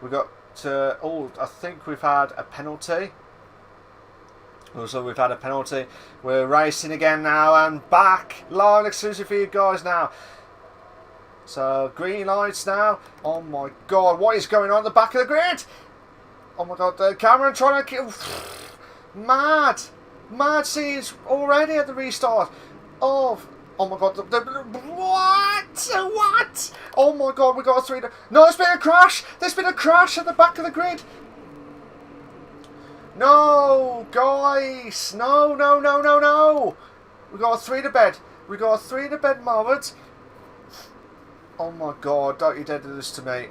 We got to. Oh, I think we've had a penalty. Also, we've had a penalty. We're racing again now and back. Live exclusive for you guys now. So, green lights now. Oh my god, what is going on at the back of the grid? Oh my god, Cameron trying to kill. Mad scenes already at the restart of. Oh my god, what? Oh my god, we got a 3. No, there's been a crash! There's been a crash at the back of the grid! No, guys! No! We got a 3 to bed. We got a 3 to bed moment. Oh my god, don't you dare do this to me.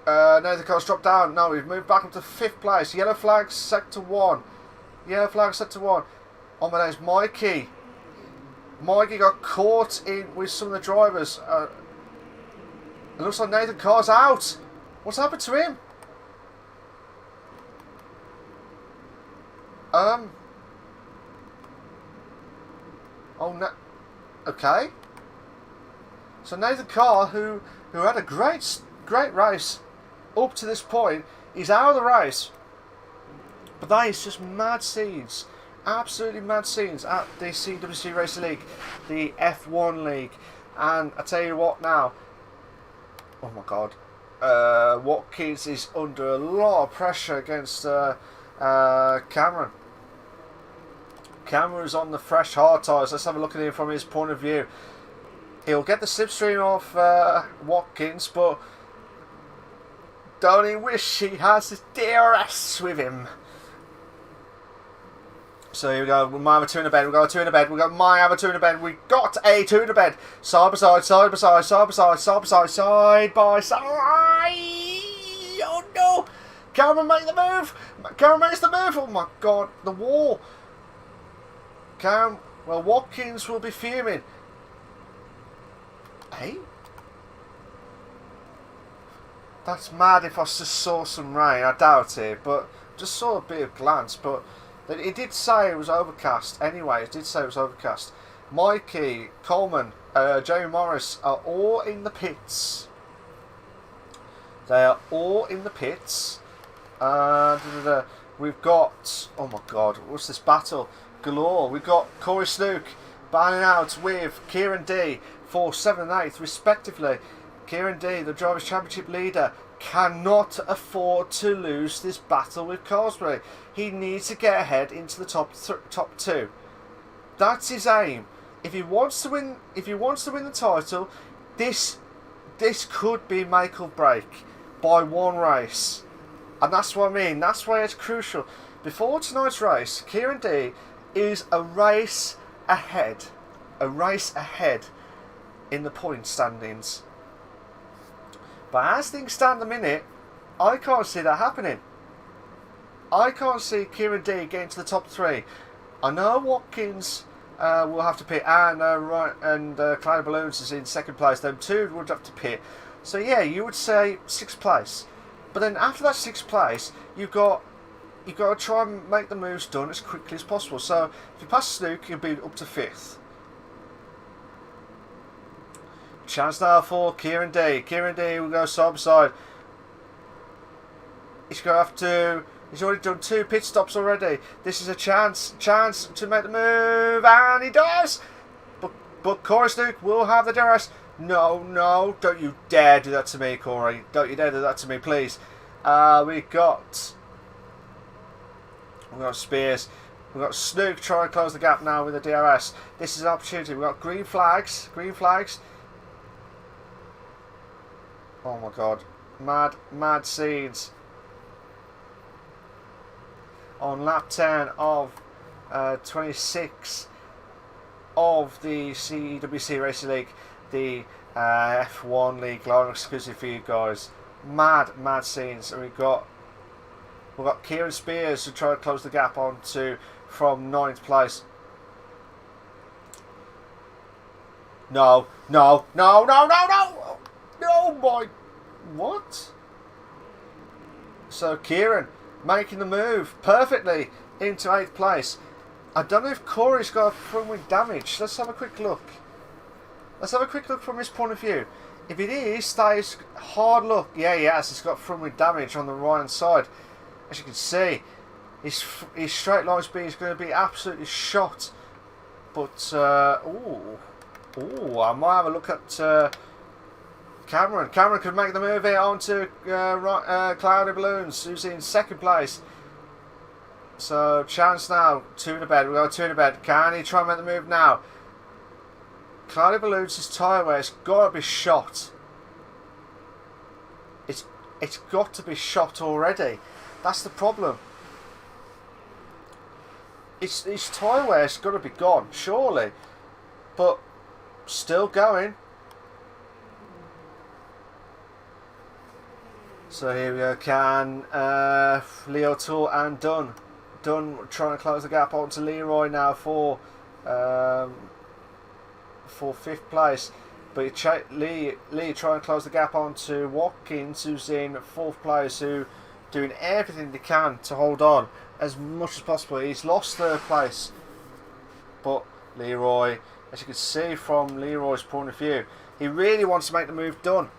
No, the car's dropped down. No, we've moved back up to 5th place. Yellow flag set to 1. Yellow flag set to 1. Oh my name's Mikey. Mikey got caught in with some of the drivers. It looks like Nathan Carr's out. What's happened to him? Oh no. Okay. So Nathan Carr, who had a great race up to this point, is out of the race. But that is just mad scenes. Absolutely mad scenes at the CWC Racing League, the F1 League. And I tell you what now. Oh my god. Watkins is under a lot of pressure against Cameron. Cameron's on the fresh hard tyres. Let's have a look at him from his point of view. He'll get the slipstream off Watkins, but don't he wish he has his DRS with him? So here we go. We might have a 2 in the bed. We've got a 2 in the bed. We might have a 2 in the bed. We got a 2 in the bed. Side by side, side by side, side by side, side by side, side by side. Oh no! Cameron make the move. Cameron makes the move. Oh my god, the wall. Well, Watkins will be fuming. Hey? That's mad if I just saw some rain. I doubt it, but just saw a bit of glance. But it did say it was overcast. Anyway, it did say it was overcast. Mikey, Coleman, Jamie Morris are all in the pits. They are all in the pits. We've got, oh my god, what's this battle? Galore. We've got Corey Snook battling out with Kieran D for 7th and 8th respectively. Kieran D, the Drivers' Championship leader, cannot afford to lose this battle with Colesbury. He needs to get ahead into the top 2. That's his aim. If he wants to win the title, this this could be make or break by one race. And that's what I mean. That's why it's crucial. Before tonight's race, Kieran D is a race ahead. A race ahead in the point standings. But as things stand at the minute, I can't see that happening. I can't see Kieran D getting to the top 3. I know Watkins will have to pit, and Cloud Balloons is in second place. Them two would have to pit. So yeah, you would say 6th place. But then after that 6th place, you've got to try and make the moves done as quickly as possible. So if you pass Snook, you'll be up to 5th. Chance now for Kieran D. Kieran D will go side by side. He's going to have to. He's already done 2 pit stops already. This is a chance to make the move, and he does. But Corey Snook will have the DRS. No, don't you dare do that to me, Corey. Don't you dare do that to me, please. We got Spears. We've got Snook trying to close the gap now with the DRS. This is an opportunity. We've got green flags. Oh my god. Mad scenes. On lap 10 of 26 of the CWC Racing League, the F1 League, live exclusive for you guys. Mad scenes. And we've got Kieran Spears to try to close the gap on to from 9th place. No, boy. What? So Kieran making the move perfectly into 8th place. I don't know if Corey's got a front wing damage. Let's have a quick look. From his point of view. If it is, that is hard luck. Yeah, he has. He's got front wing damage on the right hand side. As you can see, his straight line speed is going to be absolutely shot. But I might have a look at Cameron. Cameron could make the move here onto Cloudy Balloons, who's in 2nd place. So chance now, 2 in the bed. We've got 2 in the bed. Can he try and make the move now? Cloudy Balloons' tyre wear has got to be shot. It's got to be shot already. That's the problem. His tyre wear's got to be gone, surely. But still going. So here we go. Can Leo Tour and Dunn trying to close the gap onto Leroy now for 5th place. But Lee trying to close the gap onto Watkins, who's in 4th place, who doing everything they can to hold on as much as possible. He's lost 3rd place, but Leroy, as you can see from Leroy's point of view, he really wants to make the move done.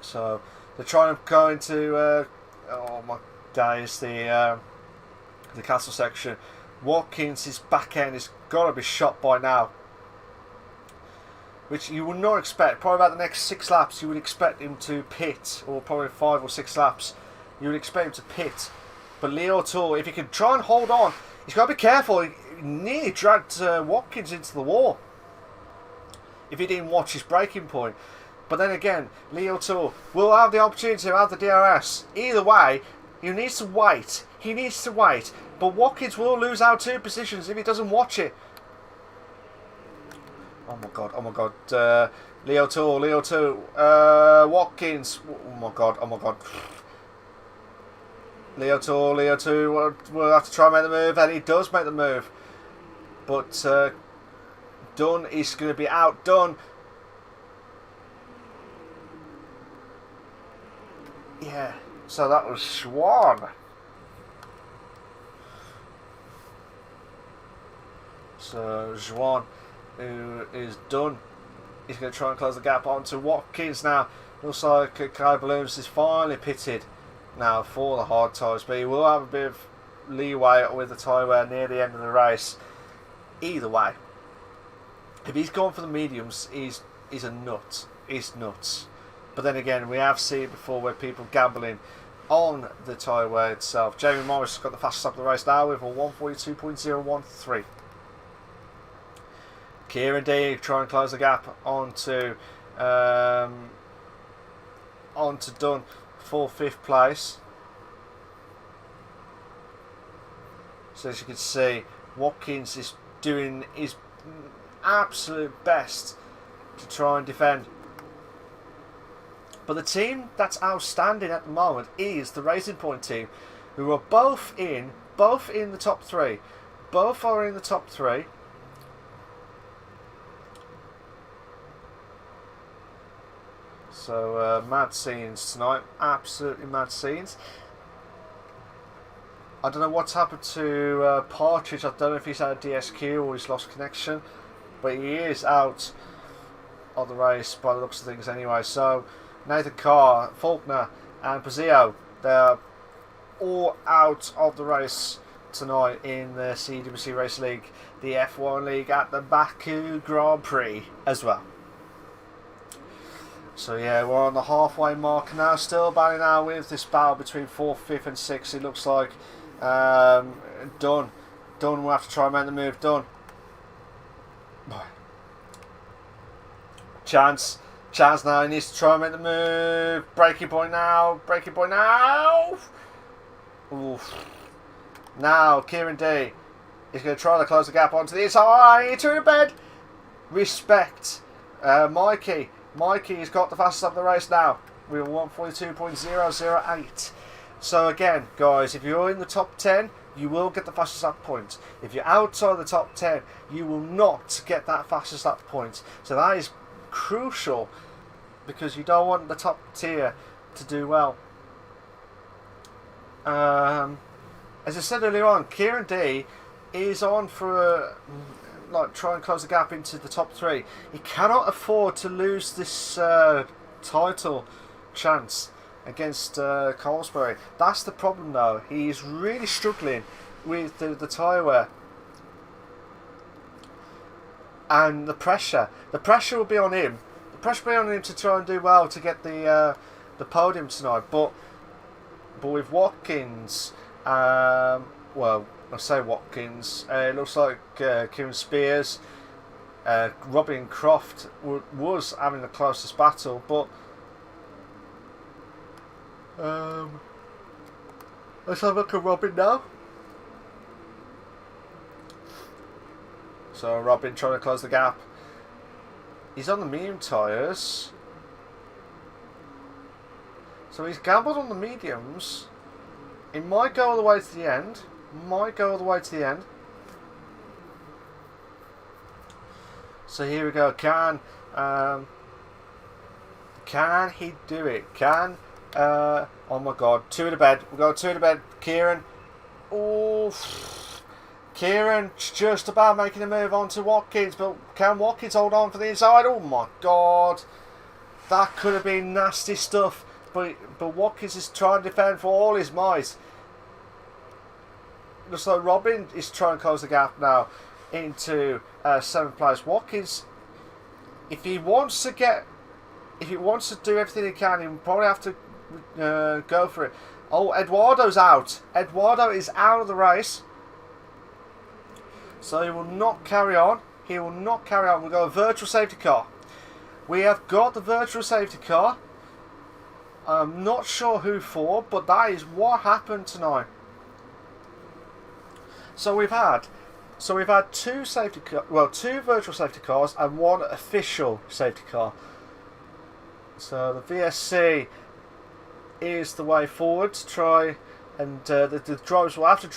So they're trying to go into oh my days, the castle section. Watkins' back end has got to be shot by now, which you would not expect. Probably about the next 6 laps you would expect him to pit, or probably 5 or 6 laps you would expect him to pit. But Leo Tour, if he can try and hold on, he's got to be careful. He nearly dragged Watkins into the wall if he didn't watch his braking point. But then again, Leo Tour will have the opportunity to have the DRS. Either way, he needs to wait. But Watkins will lose out 2 positions if he doesn't watch it. Oh my god. Leo Tour. Watkins. Oh my god. Leo Tour will have to try and make the move, and he does make the move. But Dunn is going to be outdone. Yeah, so that was Swan. So Swan, who is done, he's going to try and close the gap onto Watkins now. Looks like Kai Balloons is finally pitted now for the hard tyres, but he will have a bit of leeway with the tyre wear near the end of the race. Either way, if he's gone for the mediums, he's a nut. He's nuts. But then again, we have seen it before where people gambling on the tyre wear itself. Jamie Morris has got the fastest lap of the race now with a 1:42.013. Kieran D trying to close the gap onto Dunn for 5th place. So as you can see, Watkins is doing his absolute best to try and defend. But the team that's outstanding at the moment is the Racing Point team, who are both in the top 3. Both are in the top 3. So mad scenes tonight, absolutely mad scenes. I don't know what's happened to Partridge. I don't know if he's had a DSQ or he's lost connection, but he is out of the race by the looks of things anyway. So Nathan Carr, Faulkner and Pazio, they're all out of the race tonight in the CWC Race League, the F1 League at the Baku Grand Prix as well. So yeah, we're on the halfway mark now, still battling now with this battle between 4th, 5th and 6th. It looks like Dunn will have to try and make the move. Dunn. Chance now, he needs to try and make the move. Breaking point now. Oof. Now Kieran D is going to try to close the gap onto the inside. To the bed. Respect. Mikey has got the fastest of the race now. We're 1:42.008. So again, guys, if you're in the top 10, you will get the fastest lap point. If you're outside the top 10, you will not get that fastest lap point. So that is crucial, because you don't want the top tier to do well. As I said earlier on, Kieran D is on for try and close the gap into the top 3. He cannot afford to lose this title chance against Colesbury. That's the problem though. He's really struggling with the tyre wear. And the pressure will be on him. The pressure will be on him to try and do well to get the podium tonight. But with Watkins, well, I say Watkins, it looks like Kieran Spears, Robin Croft was having the closest battle, but let's have a look at Robin now. So Robin trying to close the gap. He's on the medium tyres. So he's gambled on the mediums. He might go all the way to the end. So here we go. Can he do it? Oh my god. 2 in the bed. We've got 2 in the bed. Kieran. Oh, Kieran just about making a move on to Watkins, but can Watkins hold on for the inside? Oh my god. That could have been nasty stuff. But Watkins is trying to defend for all his might. Looks like Robin is trying to close the gap now into 7th place. Watkins, if he wants to do everything he can, he will probably have to go for it. Oh, Eduardo's out. Eduardo is out of the race, so he will not carry on. We've got a virtual safety car. We have got the virtual safety car. I'm not sure who for, but that is what happened tonight. So we've had 2 virtual safety cars and 1 official safety car. So the VSC is the way forward to try, and the drivers will have to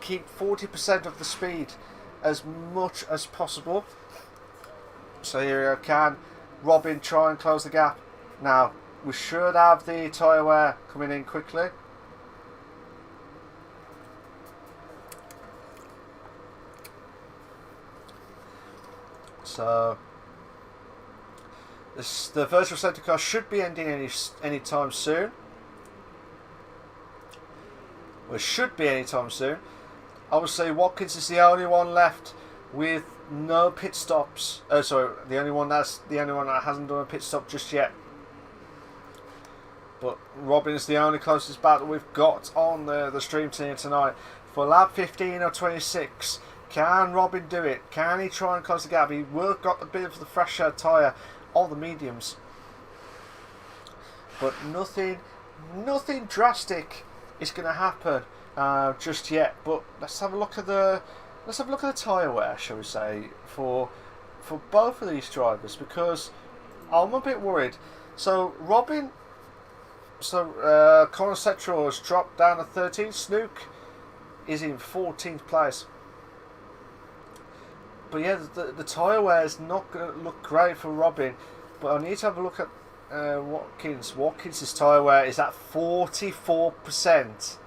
keep 40% of the speed as much as possible. So here we go. Can Robin try and close the gap? Now we should have the tyre wear coming in quickly. So the virtual safety car should be ending any time soon. Well, it should be any time soon. Obviously, Watkins is the only one left with no pit stops. The only one that hasn't done a pit stop just yet. But Robin's the only closest battle we've got on the stream team tonight. For lap 15 or 26, can Robin do it? Can he try and close the gap? He will got a bit of the fresher tyre on the mediums. But nothing drastic is going to happen just yet. But let's have a look at the tyre wear, shall we say, for both of these drivers, because I'm a bit worried. So Robin, Conor Settrell has dropped down to 13th. Snook is in 14th place. But yeah, the tyre wear is not going to look great for Robin. But I need to have a look at Watkins. Watkins' tyre wear is at 44%.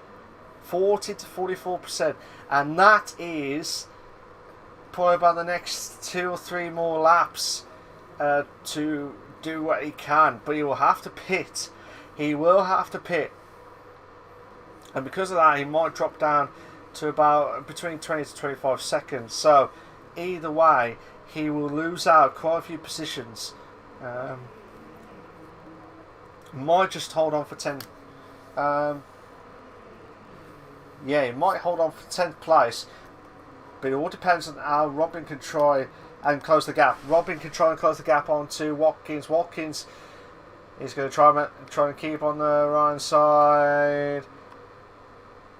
40 to 44%. And that is probably about the next 2 or 3 more laps to do what he can. But he will have to pit. He will have to pit. And because of that, he might drop down to about between 20 to 25 seconds. So either way, he will lose out quite a few positions. Might just hold on for 10. Yeah, he might hold on for 10th place. But it all depends on how Robin can try and close the gap. Robin can try and close the gap onto Watkins. Watkins is going to try and keep on the right side.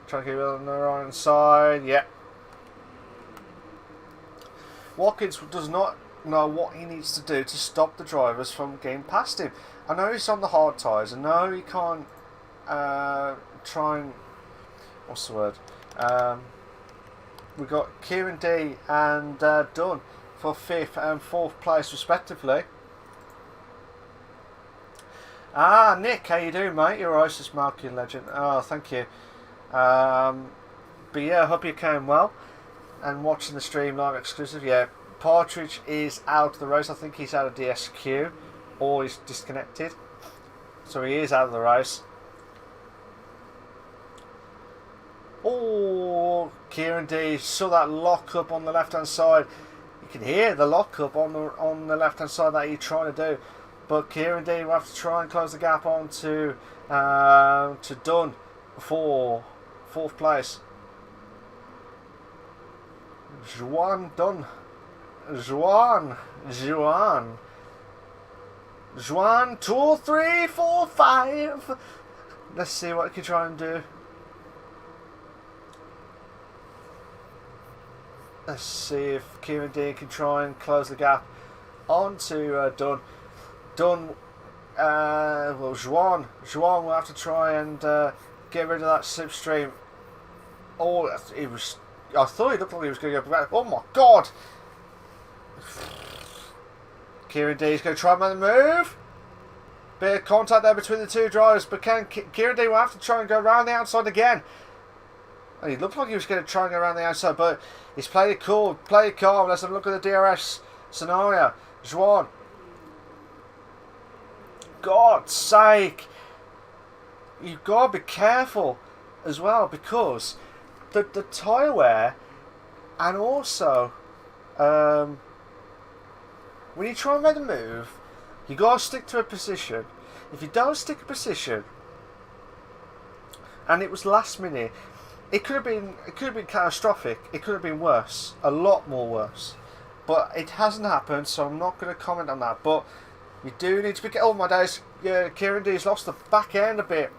Trying to keep it on the right side. Yeah. Watkins does not know what he needs to do to stop the drivers from getting past him. I know he's on the hard tyres. I know he can't try and... What's the word? We've got Kieran D and Dunn for 5th and 4th place respectively. Nick, how you doing, mate? You're ISIS marking legend. Oh, thank you. But yeah, I hope you came well and watching the stream live exclusive. Yeah, Partridge is out of the race. I think he's out of DSQ or he's disconnected. So he is out of the race. Oh, Kieran D saw that lock up on the left hand side. You can hear the lock up on the left hand side that he's trying to do. But Kieran D will have to try and close the gap on to Dunn for 4th place. Juan Dunn. Juan 2, 3, 4, 5. Let's see what he can try and do. Let's see if Kieran D can try and close the gap onto Dunn. Dunn, well, Juan will have to try and get rid of that slipstream. Oh, I thought he looked like he was going to go back. Oh my God! Kieran D is going to try and make the move. Bit of contact there between the two drivers, but Kieran D will have to try and go around the outside again. He looked like he was going to try and go around the outside, but he's played it cool. Play it calm. Let's have a look at the DRS scenario. Juan. God's sake. You've got to be careful as well, because the tyre wear, and also when you try and make the move, you got to stick to a position. If you don't stick a position, and it was last minute, it could have been catastrophic. It could have been worse, a lot more worse. But it hasn't happened, so I'm not going to comment on that. But you do need to be careful. Oh my days! Yeah, Kieran D's lost the back end a bit.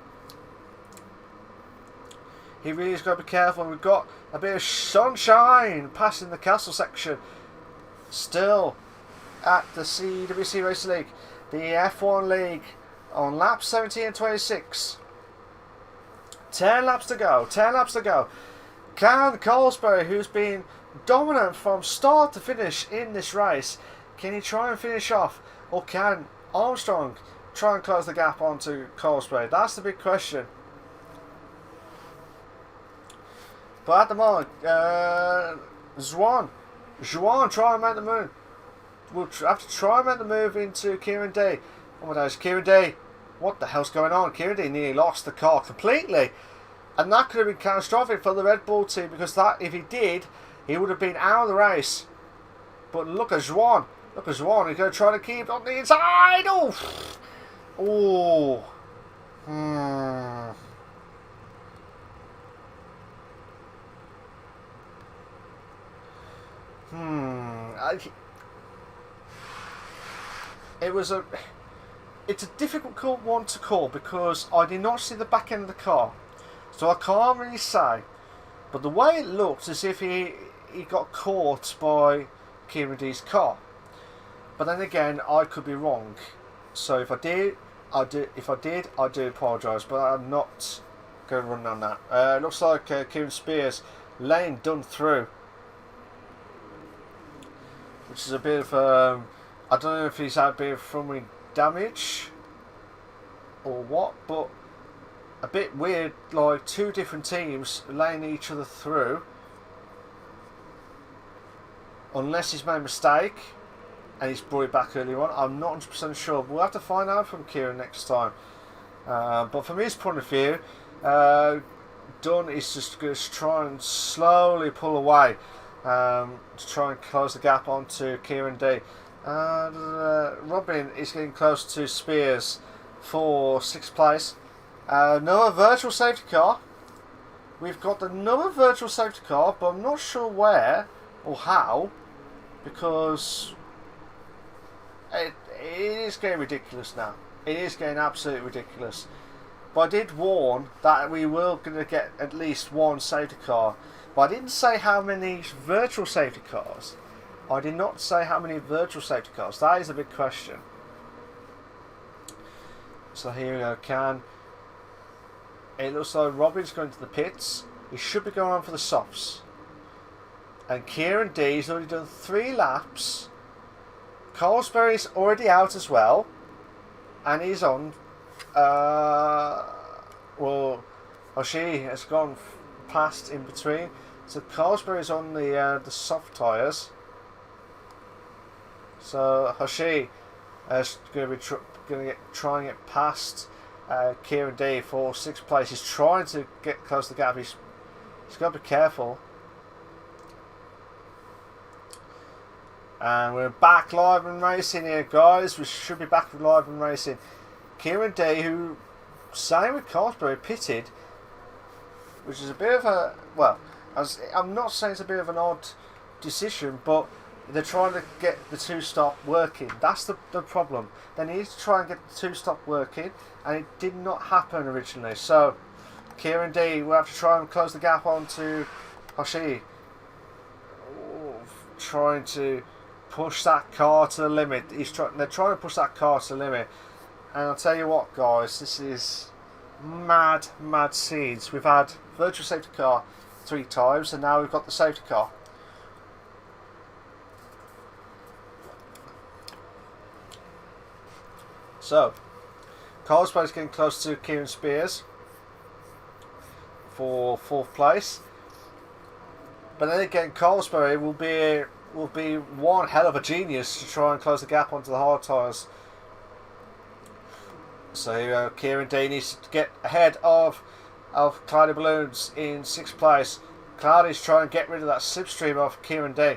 He really has got to be careful. And we've got a bit of sunshine passing the castle section. Still at the CWC Racing League, the F1 League, on laps 17 and 26. 10 laps to go. 10 laps to go. Can Colesbury, who's been dominant from start to finish in this race, can he try and finish off, or can Armstrong try and close the gap onto Colesbury? That's the big question. But at the moment, Juan try and make the move. We'll have to try and make the move into Kieran D. Oh my gosh, Kieran D. What the hell's going on? Kieran D nearly lost the car completely. And that could have been catastrophic for the Red Bull team, because that, if he did, he would have been out of the race. But look at Juan. Look at Juan. He's going to try to keep on the inside. Oh. Hmm. Hmm. It was a. It's a difficult one to call because I did not see the back end of the car, so I can't really say. But the way it looked as if he got caught by Kieran D's car. But then again, I could be wrong. So if I did, I do. If I did, I do apologise. But I'm not going to run on that. It looks like Kieran Spears lane done through, which is a bit of I don't know if he's had a bit of front wing damage or what, but a bit weird. Like two different teams laying each other through, unless he's made a mistake and he's brought it back earlier on. I'm not 100% sure. We'll have to find out from Kieran next time. But from his point of view, Dunn is just going to try and slowly pull away to try and close the gap onto Kieran D. Robin is getting close to Spears for 6th place. Another virtual safety car. We've got another virtual safety car, but I'm not sure where or how, because it is getting ridiculous now. It is getting absolutely ridiculous. But I did warn that we were going to get at least one safety car. But I didn't say how many virtual safety cars. I did not say how many virtual safety cars. That is a big question. So here we go. It looks like Robin's going to the pits. He should be going on for the softs. And Kieran D's already done 3 laps. Colesbury's already out as well. And he's on. She has gone past in between. So Colesbury's on the soft tyres. So Hoshi is going to be trying to get past Kieran D for 6th place. He's trying to get close to the gap. He's got to be careful. And we're back live and racing here, guys. We should be back live and racing. Kieran D, who, same with Colesbury, pitted, which is a bit of a, well, I'm not saying it's a bit of an odd decision, but they're trying to get the 2-stop working. That's the problem. They need to try and get the 2-stop working, and it did not happen originally. So Kieran D will have to try and close the gap onto Hoshi. Trying to push that car to the limit. They're trying to push that car to the limit. And I'll tell you what, guys, this is mad scenes. We've had virtual safety car 3 times, and now we've got the safety car. So, Colesbury's getting close to Kieran Spears for 4th place. But then again, Colesbury will be one hell of a genius to try and close the gap onto the hard tyres. So Kieran D needs to get ahead of Cloudy Balloons in 6th place. Cloudy's trying to get rid of that slipstream of Kieran D.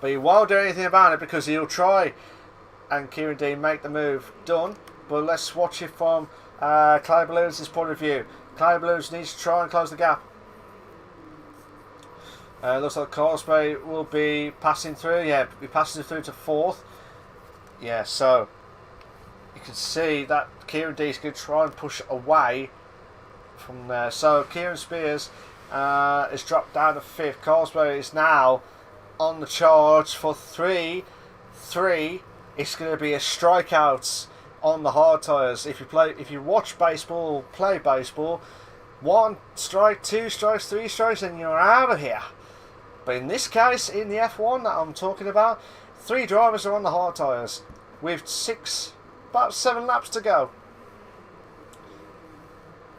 But he won't do anything about it because he'll try and Kieran D make the move done. But let's watch it from Cloudy Balloons' point of view. Cloudy Balloons needs to try and close the gap. Looks like Colesbury will be passing through. Yeah, be passing through to 4th. Yeah, so you can see that Kieran D is going to try and push away from there. So Kieran Spears is dropped down to 5th. Colesbury is now on the charge for 3. It's going to be a strikeouts on the hard tyres. If you watch baseball, play baseball, 1 strike, 2 strikes, 3 strikes, and you're out of here. But in this case, in the F1 that I'm talking about, 3 drivers are on the hard tyres with about 7 laps to go.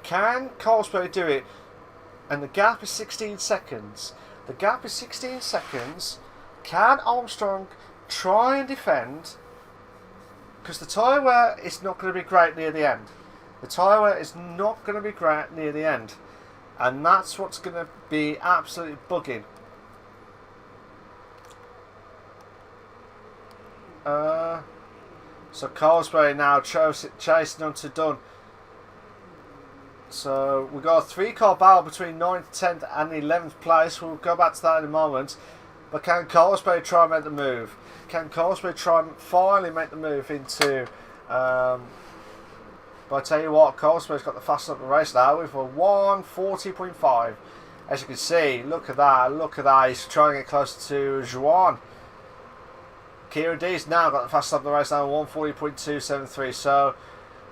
Can Colesbury do it? And the gap is 16 seconds. The gap is 16 seconds. Can Armstrong try and defend? Because the tyre wear is not going to be great near the end. The tyre wear is not going to be great near the end. And that's what's going to be absolutely bugging. So Colesbury now chasing onto Dunn. So we've got a 3-car battle between 9th, 10th and 11th place. We'll go back to that in a moment. But can Colesbury try and make the move? Can Colesbury try and finally make the move into... but I tell you what, Colesbury's got the fastest up the race now with a 1:40.5. As you can see, look at that, he's trying to get closer to Juan. Kieran D's now got the fastest up the race now, 1:40.273. So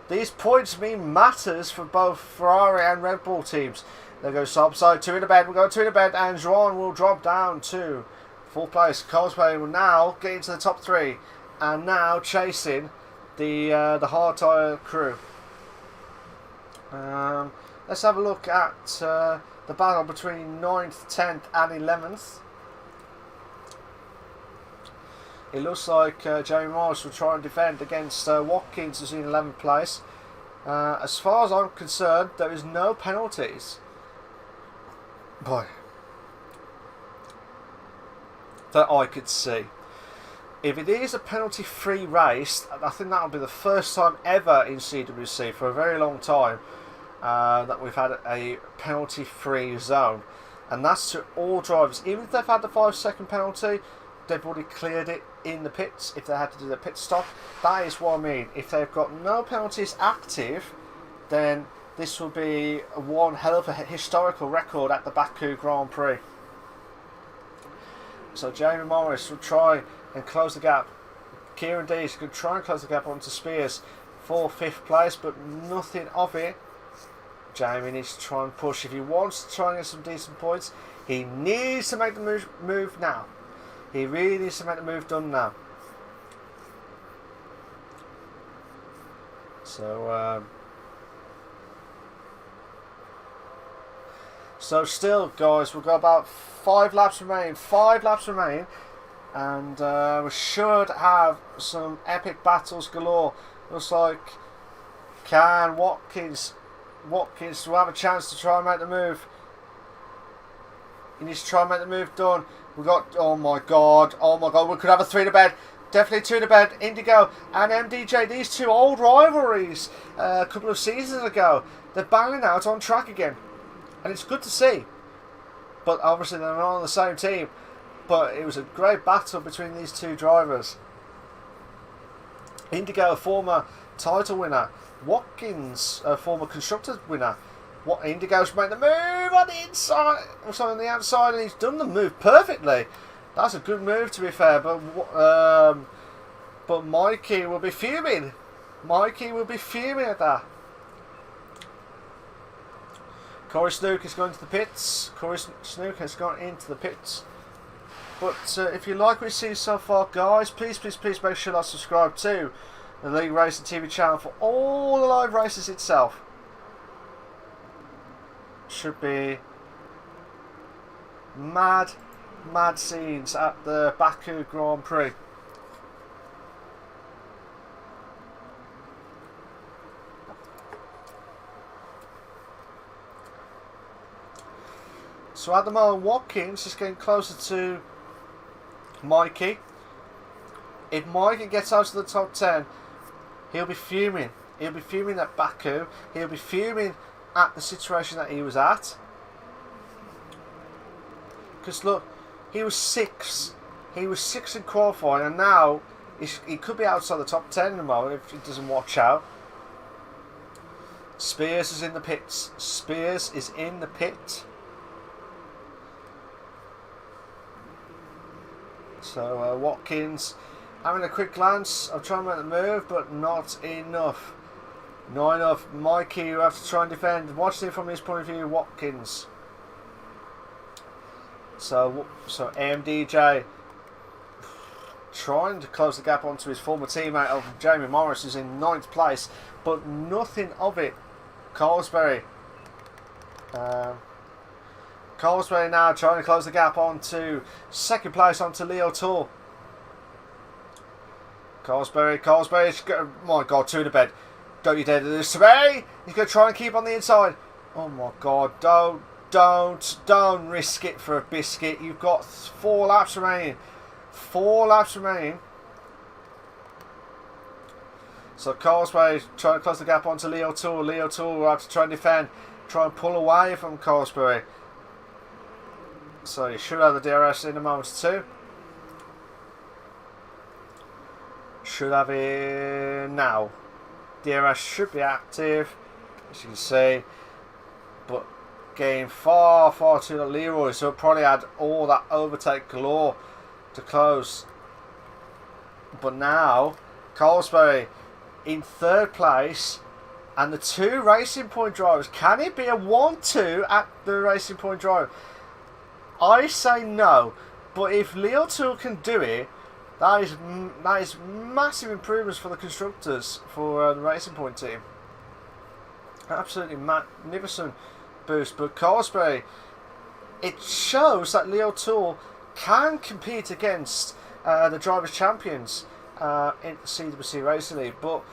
these points mean matters for both Ferrari and Red Bull teams. They go side, 2 in the bed, we'll go 2 in the bed, and Juan will drop down to 4th place. Colesbury will now get into the top 3, and now chasing the hard tyre crew. Let's have a look at the battle between 9th, 10th and 11th. It looks like Jamie Morris will try and defend against Watkins, who's in 11th place. As far as I'm concerned, there is no penalties. Boy. That I could see. If it is a penalty-free race, I think that'll be the first time ever in CWC for a very long time that we've had a penalty-free zone, and that's to all drivers. Even if they've had the 5-second penalty, they've already cleared it in the pits if they had to do the pit stop. That is what I mean. If they've got no penalties active, then this will be one hell of a historical record at the Baku Grand Prix. So Jamie Morris will try and close the gap. Kieran Dees could try and close the gap onto Spears for 5th place, but nothing of it. Jamie needs to try and push. If he wants to try and get some decent points, he needs to make the move now. He really needs to make the move done now. So still, guys, we've got about 5 laps remaining. 5 laps remaining, and we should have some epic battles galore. Looks like can Watkins will have a chance to try and make the move. He needs to try and make the move done. We got, oh my god, we could have a 3 to bed. Definitely 2 to bed. Indigo and MDJ, these two old rivalries a couple of seasons ago, they're banging out on track again, and it's good to see. But obviously they're not on the same team, but it was a great battle between these two drivers. Indigo, a former title winner. Watkins, a former constructors winner. What Indigo's made the move on the inside, sorry, on the outside, and he's done the move perfectly. That's a good move, to be fair. But Mikey will be fuming. Mikey will be fuming at that. Corey Snook is going to the pits. Corey Snook has gone into the pits. But if you like what you see so far, guys, please make sure to subscribe to the LeagueRacing TV channel for all the live races itself. Should be mad scenes at the Baku Grand Prix. So at the moment, Watkins is getting closer to Mikey. If Mikey gets out to the top 10, he'll be fuming. He'll be fuming at Baku. He'll be fuming at the situation that he was at. Because look, he was 6. He was 6 in qualifying, and now he could be outside the top 10 in a moment if he doesn't watch out. Spears is in the pits. Spears is in the pit. So Watkins having a quick glance. I'm trying to make the move, but not enough. Not enough. Mikey, you have to try and defend. Watching it from his point of view, Watkins. So AMDJ trying to close the gap onto his former teammate of Jamie Morris, who's in 9th place, but nothing of it. Colesbury. Colesbury now trying to close the gap onto 2nd place, onto Leo Tour. Colesbury, oh my god, 2 in the bed. Don't you dare do this to me! He's going to try and keep on the inside. Oh my god, don't risk it for a biscuit. You've got 4 laps remaining. 4 laps remaining. So Causeway trying to close the gap onto Leo Tool. Leo Tool will have to try and defend, try and pull away from Causeway. So you should have the DRS in a moment too. Should have it now. DRS should be active, as you can see, but getting far too Leroy, so probably had all that overtake galore to close. But now Causeway in third place, and the 2 Racing Point drivers. Can it be a 1-2 at the Racing Point drive? I say no, but if Leo Tool can do it, that is massive improvements for the constructors for the Racing Point team. Absolutely magnificent boost. But Causeway, it shows that Leo Tool can compete against the Drivers' Champions in CWC Racing League, but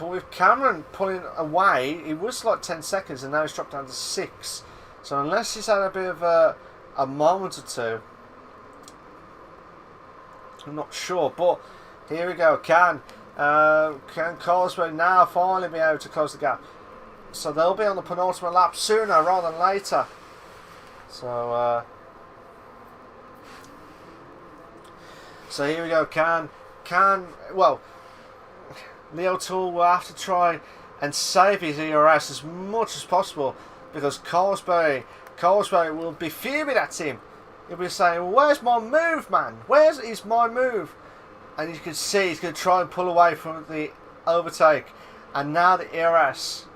with Cameron pulling away, it was like 10 seconds, and now he's dropped down to 6. So unless he's had a bit of a moment or two, I'm not sure. But here we go. Can Causeway now finally be able to close the gap? So they'll be on the penultimate lap sooner rather than later. So here we go. Well, Leo Tool will have to try and save his ERS as much as possible, because Causeway will be fuming at him. He'll be saying, well, where's my move, man? Where is my move? And you can see he's going to try and pull away from the overtake. And now the ERS.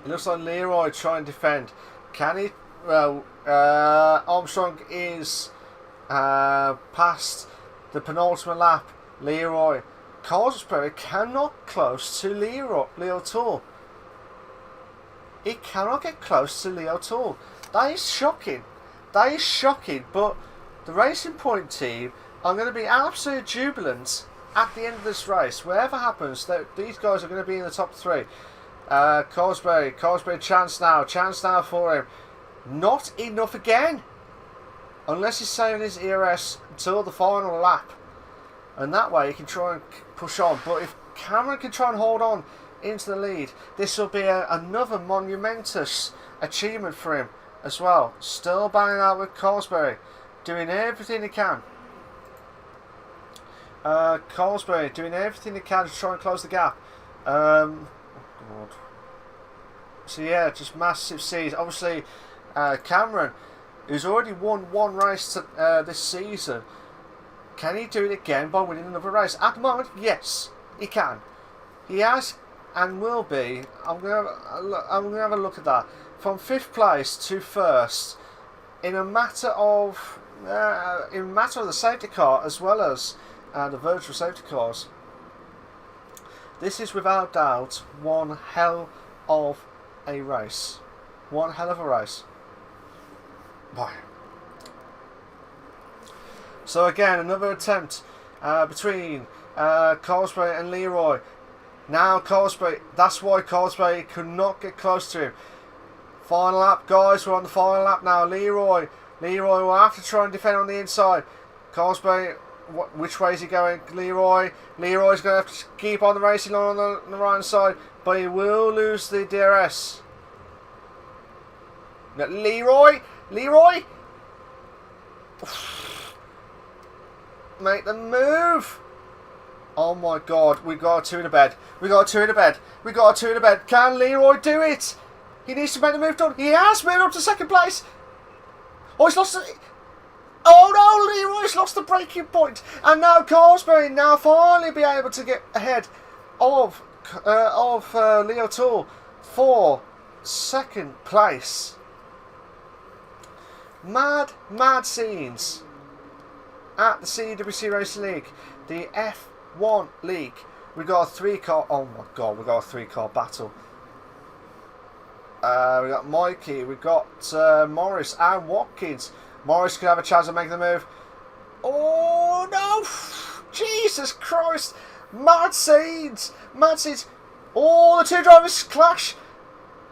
It looks like Leroy trying to defend. Can he? Well, Armstrong is past the penultimate lap. Leroy. Causeway cannot close to Leo Tool. He cannot get close to Leo Tool. That is shocking. That is shocking. But the Racing Point team are going to be absolutely jubilant at the end of this race. Whatever happens, these guys are going to be in the top 3. Causeway, chance now for him. Not enough again. Unless he's saving his ERS until the final lap. And that way he can try and push on. But if Cameron can try and hold on into the lead, this will be another monumentous achievement for him as well. Still battling out with Causeway, doing everything he can. Causeway doing everything he can to try and close the gap. Oh God. So yeah, just massive C's. Obviously, Cameron, who's already won 1 race this season, can he do it again by winning another race? At the moment, yes, he can. He has and will be. I'm gonna have a look at that. From 5th place to 1st, in a matter of the safety car as well as the virtual safety cars. This is without doubt one hell of a race. One hell of a race. Bye. So again, another attempt between Causeway and Leroy. Now Causeway, that's why Causeway could not get close to him. Final lap, guys, we're on the final lap now. Leroy will have to try and defend on the inside. Causeway, which way is he going? Leroy's going to have to keep on the racing line on the right hand side, but he will lose the DRS. Now, Leroy! Make the move! Oh my God, we got 2 in a bed. Can Leroy do it? He needs to make the move done. He has moved up to 2nd place. Oh, he's lost it. Oh no, Leroy's lost the breaking point. And now Causeway now finally be able to get ahead of Leo Tool for 2nd place. Mad scenes at the CWC Racing League, the F1 League. We got a 3-car. Oh my God, we got a 3-car battle. We got Mikey, we got Morris and Watkins. Morris could have a chance of making the move. Oh no! Jesus Christ! Mad scenes! Oh, the 2 drivers clash.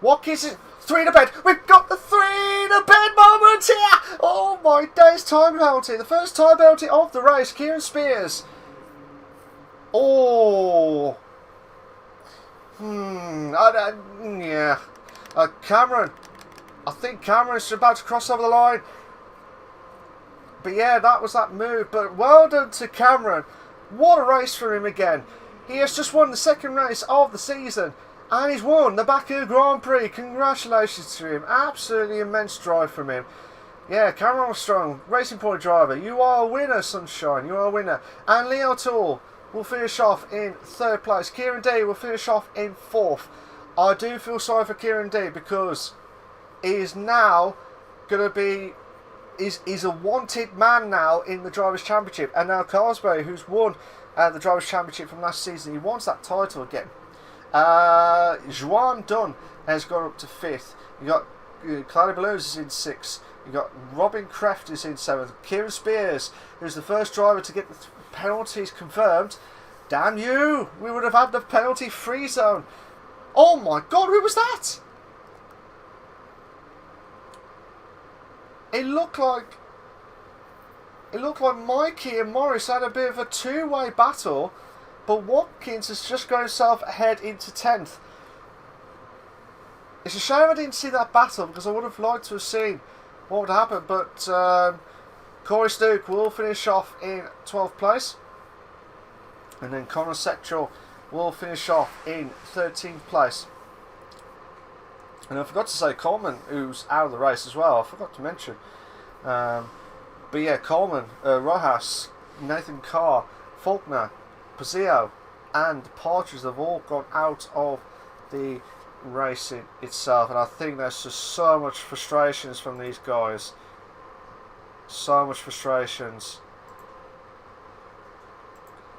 Watkins is Three in a bed. We've got the three in a bed moment here. Oh my days, time penalty. The first time penalty of the race. Kieran Spears. Oh. Yeah. Cameron. I think Cameron's about to cross over the line. But yeah, that was that move. But well done to Cameron. What a race for him again. He has just won the second race of the season. And he's won the Baku Grand Prix. Congratulations to him. Absolutely immense drive from him. Yeah, Cameron Armstrong, Racing Point driver. You are a winner, Sunshine. You are a winner. And Leo Toole will finish off in third place. Kieran D will finish off in fourth. I do feel sorry for Kieran D because he is now going to be... He's a wanted man now in the Drivers' Championship. And now Carsberry, who's won the Drivers' Championship from last season, he wants that title again. Juan Dunn has gone up to fifth. You got Cloudy Balloons is in sixth. You got Robin Kreft is in seventh. Kieran Spears, who's the first driver to get the penalties confirmed. Damn you! We would have had the penalty-free zone. Oh my God! Who was that? It looked like Mikey and Morris had a bit of a two-way battle. But Watkins has just got himself ahead into 10th. It's a shame I didn't see that battle because I would have liked to have seen what would happen. But Corey Stuke will finish off in 12th place. And then Connor Sectrell will finish off in 13th place. And I forgot to say Coleman, who's out of the race as well. I forgot to mention. But yeah, Coleman, Rojas, Nathan Carr, Faulkner, Pazio and Partridge have all gone out of the racing itself, and I think there's just so much frustrations from these guys. So much frustrations.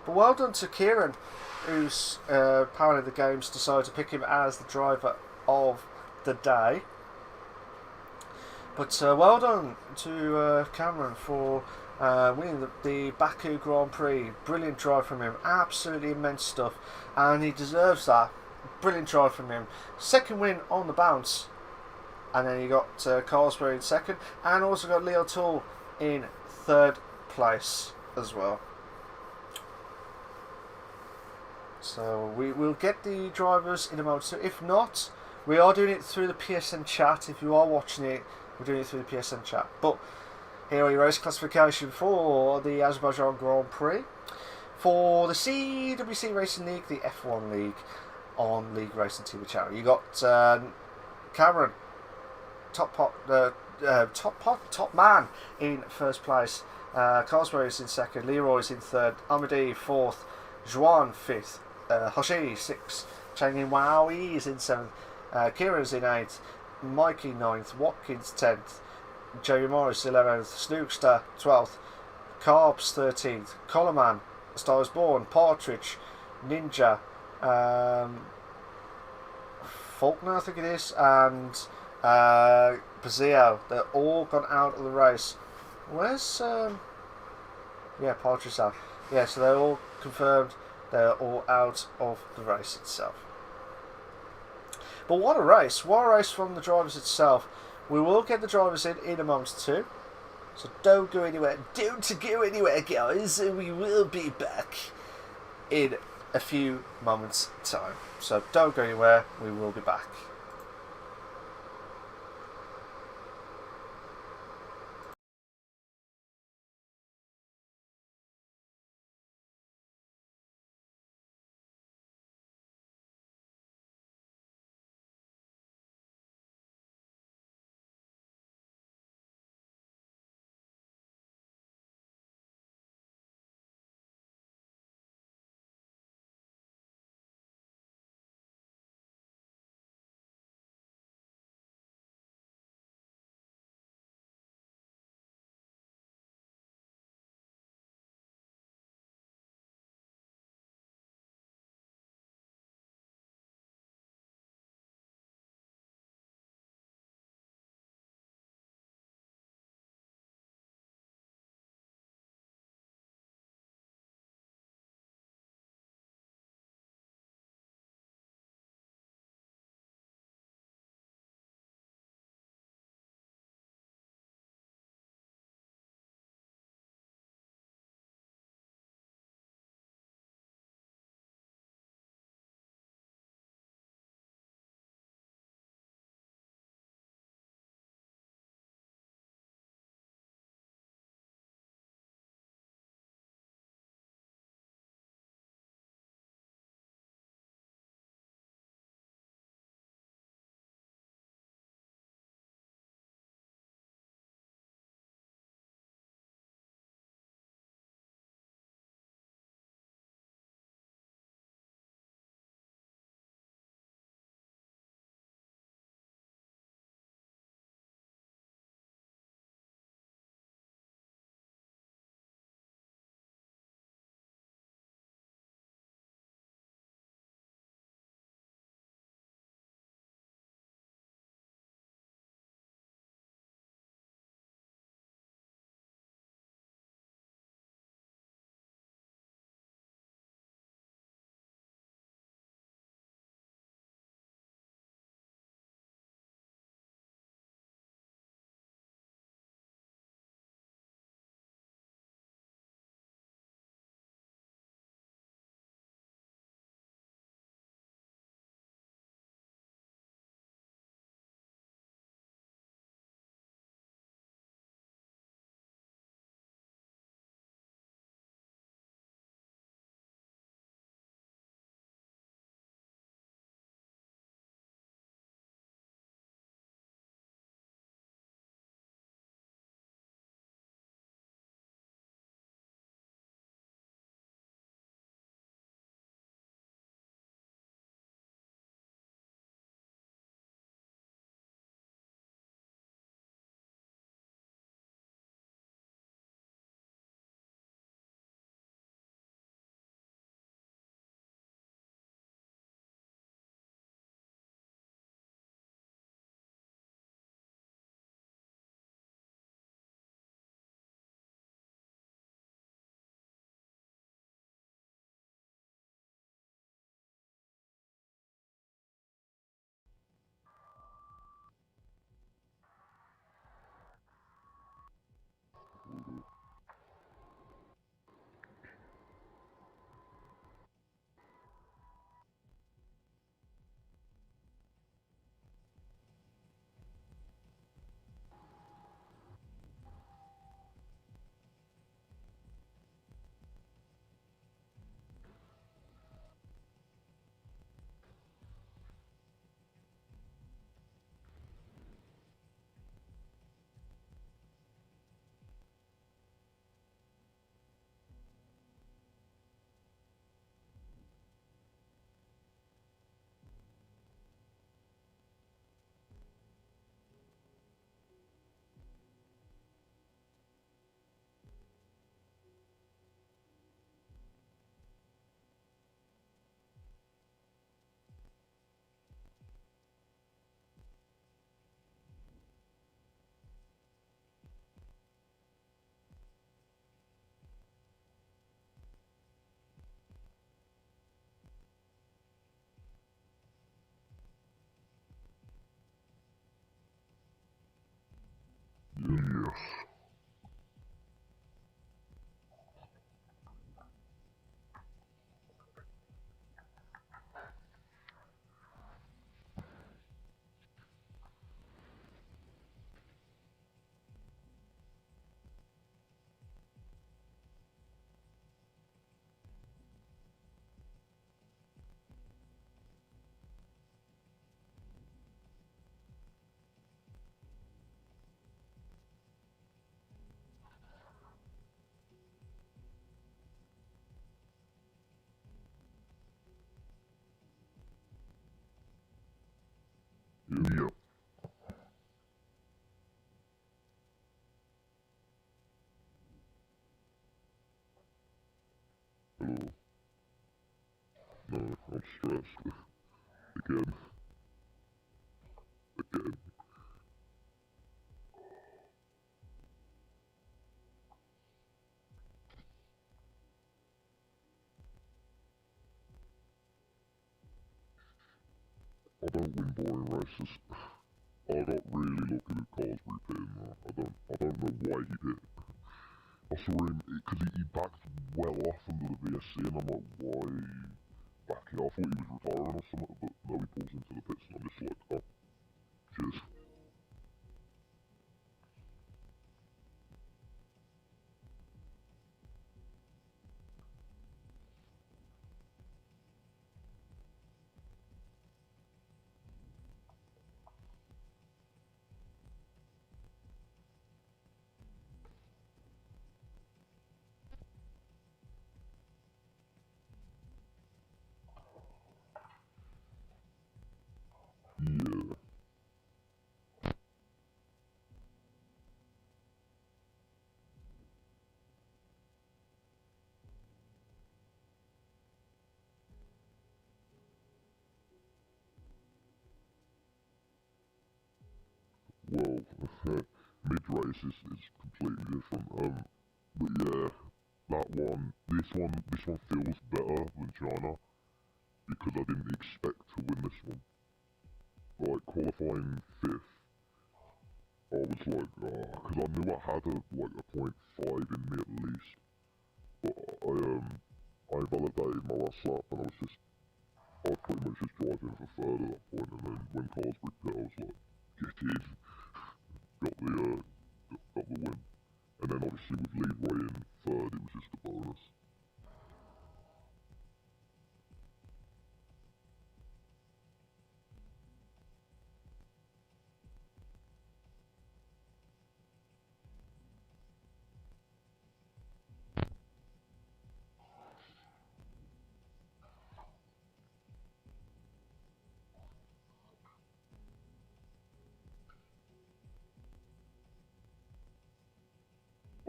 But well done to Kieran, who's apparently the games decided to pick him as the driver of the day. But well done to Cameron for winning the Baku Grand Prix. Brilliant drive from him. Absolutely immense stuff. And he deserves that. Brilliant drive from him. Second win on the bounce. And then you got Carlsberg in second. And also got Leo Toole in third place as well. So we will get the drivers in a moment. So if not, we are doing it through the PSN chat. If you are watching it, we're doing it through the PSN chat. But here are your race classification for the Azerbaijan Grand Prix. For the CWC Racing League, the F1 League on LeagueRacing TV channel. You got Cameron, top man in first place. Carlsberg is in second. Leroy is in third. Amadi fourth. Juan fifth. Hoshi sixth. Changin Wowie is in seventh. Kieran's in eighth. Mikey ninth. Watkins 10th. Jerry Morris 11th. Snookster 12th. Carbs 13th. Collarman, Stars Born, Partridge, Ninja, Faulkner I think it is, and Pazio. They're all gone out of the race. Where's yeah, Partridge out. Yeah, so they're all confirmed. They're all out of the race itself. But what a race! What a race from the drivers itself. We will get the drivers in a moment too. So don't go anywhere. Don't go anywhere, guys. We will be back in a few moments' time. So don't go anywhere. We will be back. No, I'm stressed. Again. Again. I don't win boring races. I got really lucky with Carl's repitting though. I don't know why he did. I saw him, because he backed well off under the VSC and I'm like, why backing off? I thought he was retiring or something, but no, he pulls into the pits and I'm just like, oh, cheers. Yeah. Well, mid-race is completely different. But yeah, this one feels better than China because I didn't expect to win this one. Like qualifying fifth, I was like, because I knew I had a .5 in me at least. But I validated my last lap and I was pretty much just driving for third at that point. And then when cars repit, I was like, get in, got the win. And then obviously with LeagueRacing in third, it was just a bonus.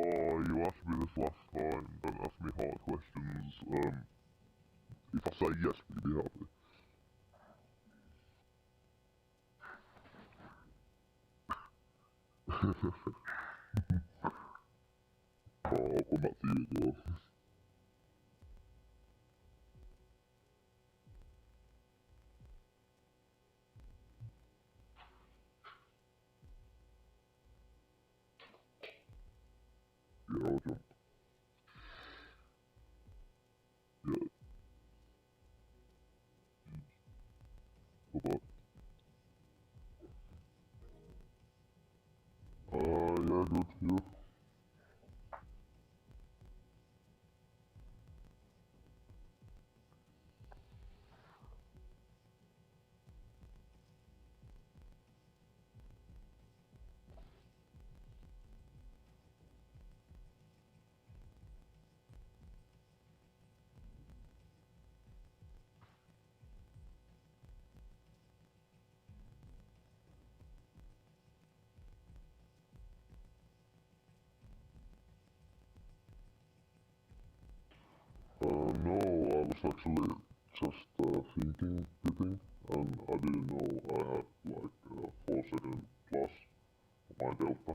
Oh, you asked me this last time. Don't ask me hard questions. If I say yes, will you be happy? Oh, I'll come back to you as well. Yeah, I'll jump. Yeah, bye-bye. Yeah, good. You? No, I was actually just thinking, and I didn't know I had like 4 second plus for my delta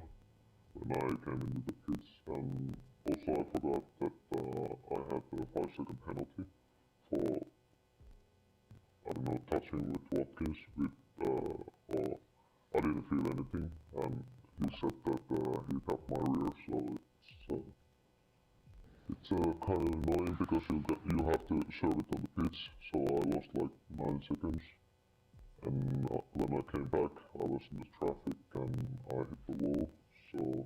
when I came into the pits, and also I forgot that I had a 5 second penalty for, I don't know, touching with Watkins with, or I didn't feel anything, and he said that he tapped my rear, so it's kind of annoying because you have to serve it on the pitch, so I lost like 9 seconds. And when I came back, I was in the traffic and I hit the wall, so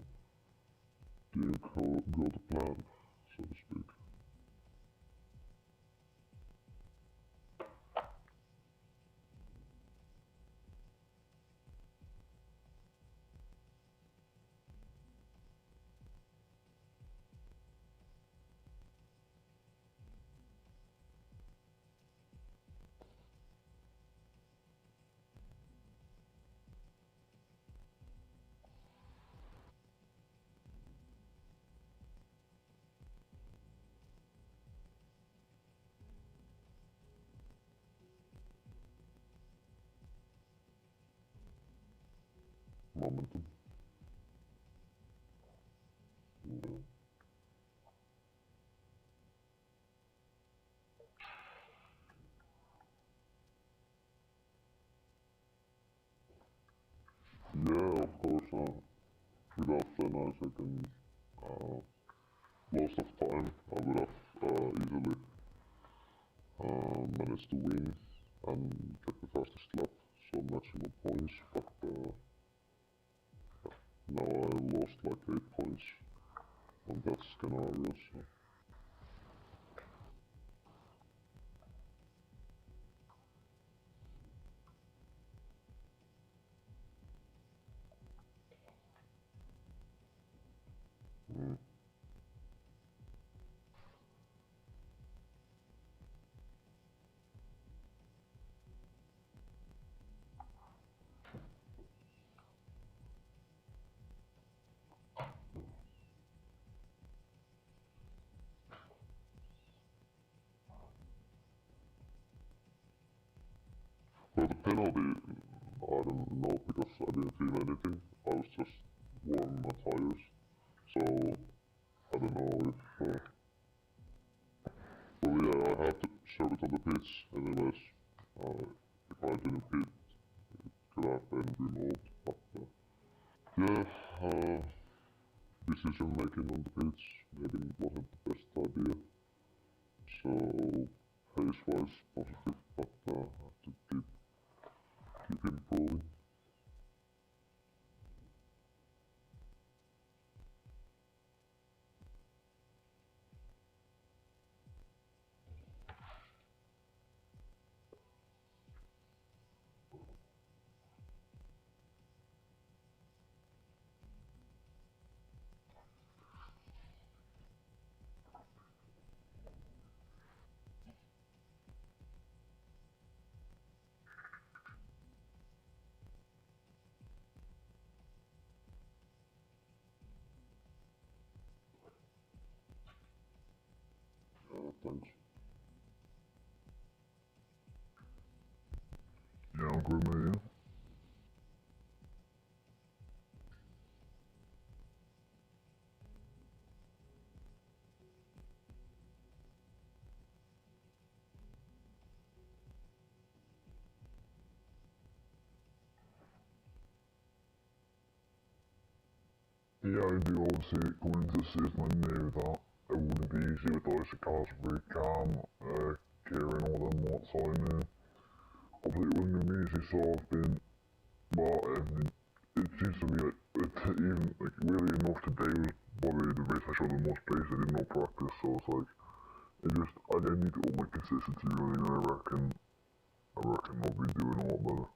didn't go to plan, so to speak. momentum. Yeah, of course. Without the nice seconds, loss of time, I would have easily managed to win and get the fastest lap, so maximum points, but now I lost like 8 points on that scenario, so. Mm. For the penalty, I don't know because I didn't feel anything. I was just warming my tires, so I don't know if. Well, yeah, I had to serve it on the pits, anyways. If I didn't pit, it could have been removed, but yeah, decision making on the pits maybe wasn't the best idea. So pace-wise positive, but have to keep improving. Thanks. Yeah, I'm good, mate. Yeah, I do obviously going into the season I knew that it wouldn't be easy with those cars very calm, Kieran, all them what, so I knew obviously it wasn't gonna be easy, so I've been, well, it seems to me like, even, like, really enough today was probably the race I showed the most pace, I did no practice, so it's like, I need to up my consistency really, and I reckon I'll be doing a lot better.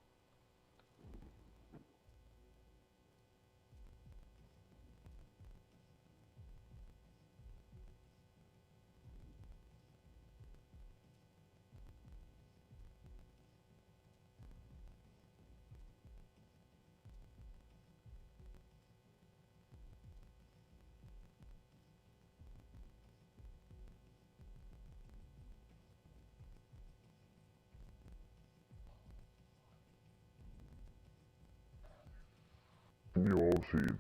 You know, obviously,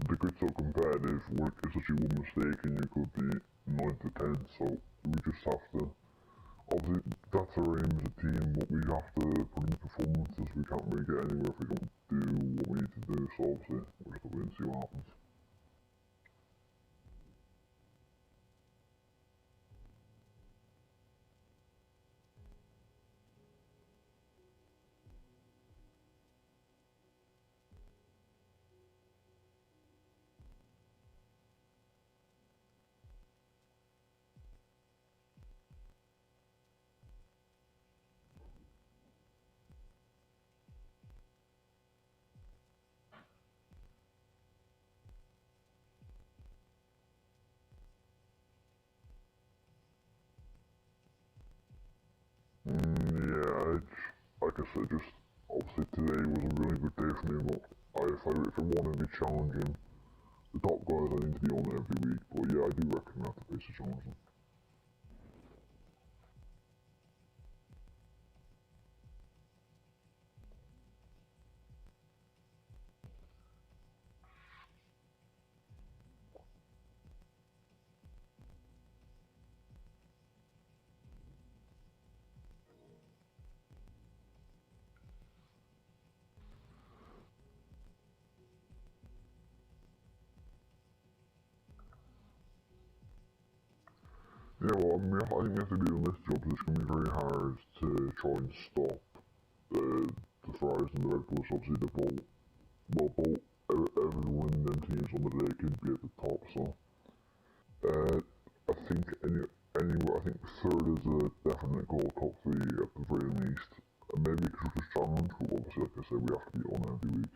the grid's so competitive, work is such a one mistake and you could be 9 to 10, so we just have to, obviously, that's our aim as a team, but we have to put in performances, we can't really get anywhere if we don't do what we need to do, so obviously, we're just waiting to see what happens. Yeah, like I said, just, obviously today was a really good day for me, but if I want to be challenging the top guys, I need to be on it every week, but yeah, I do reckon we have to face the challenge. Yeah, well, I think we have to be doing this job because it's going to be very hard to try and stop the Friars and the Red Bulls. Obviously, they're both everyone in them teams on the day could be at the top. So, I think anyway, I think third is a definite goal, top three at the very least. And maybe Christmas challenge, but obviously, like I said, we have to be on every week.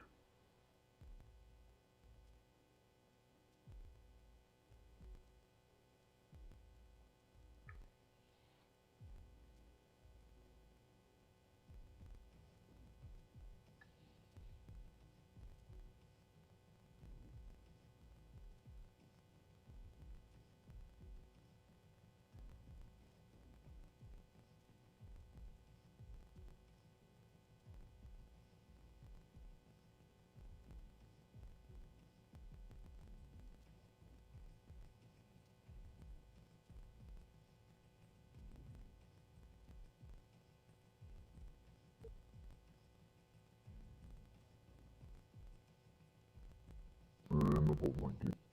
No problem, thank you.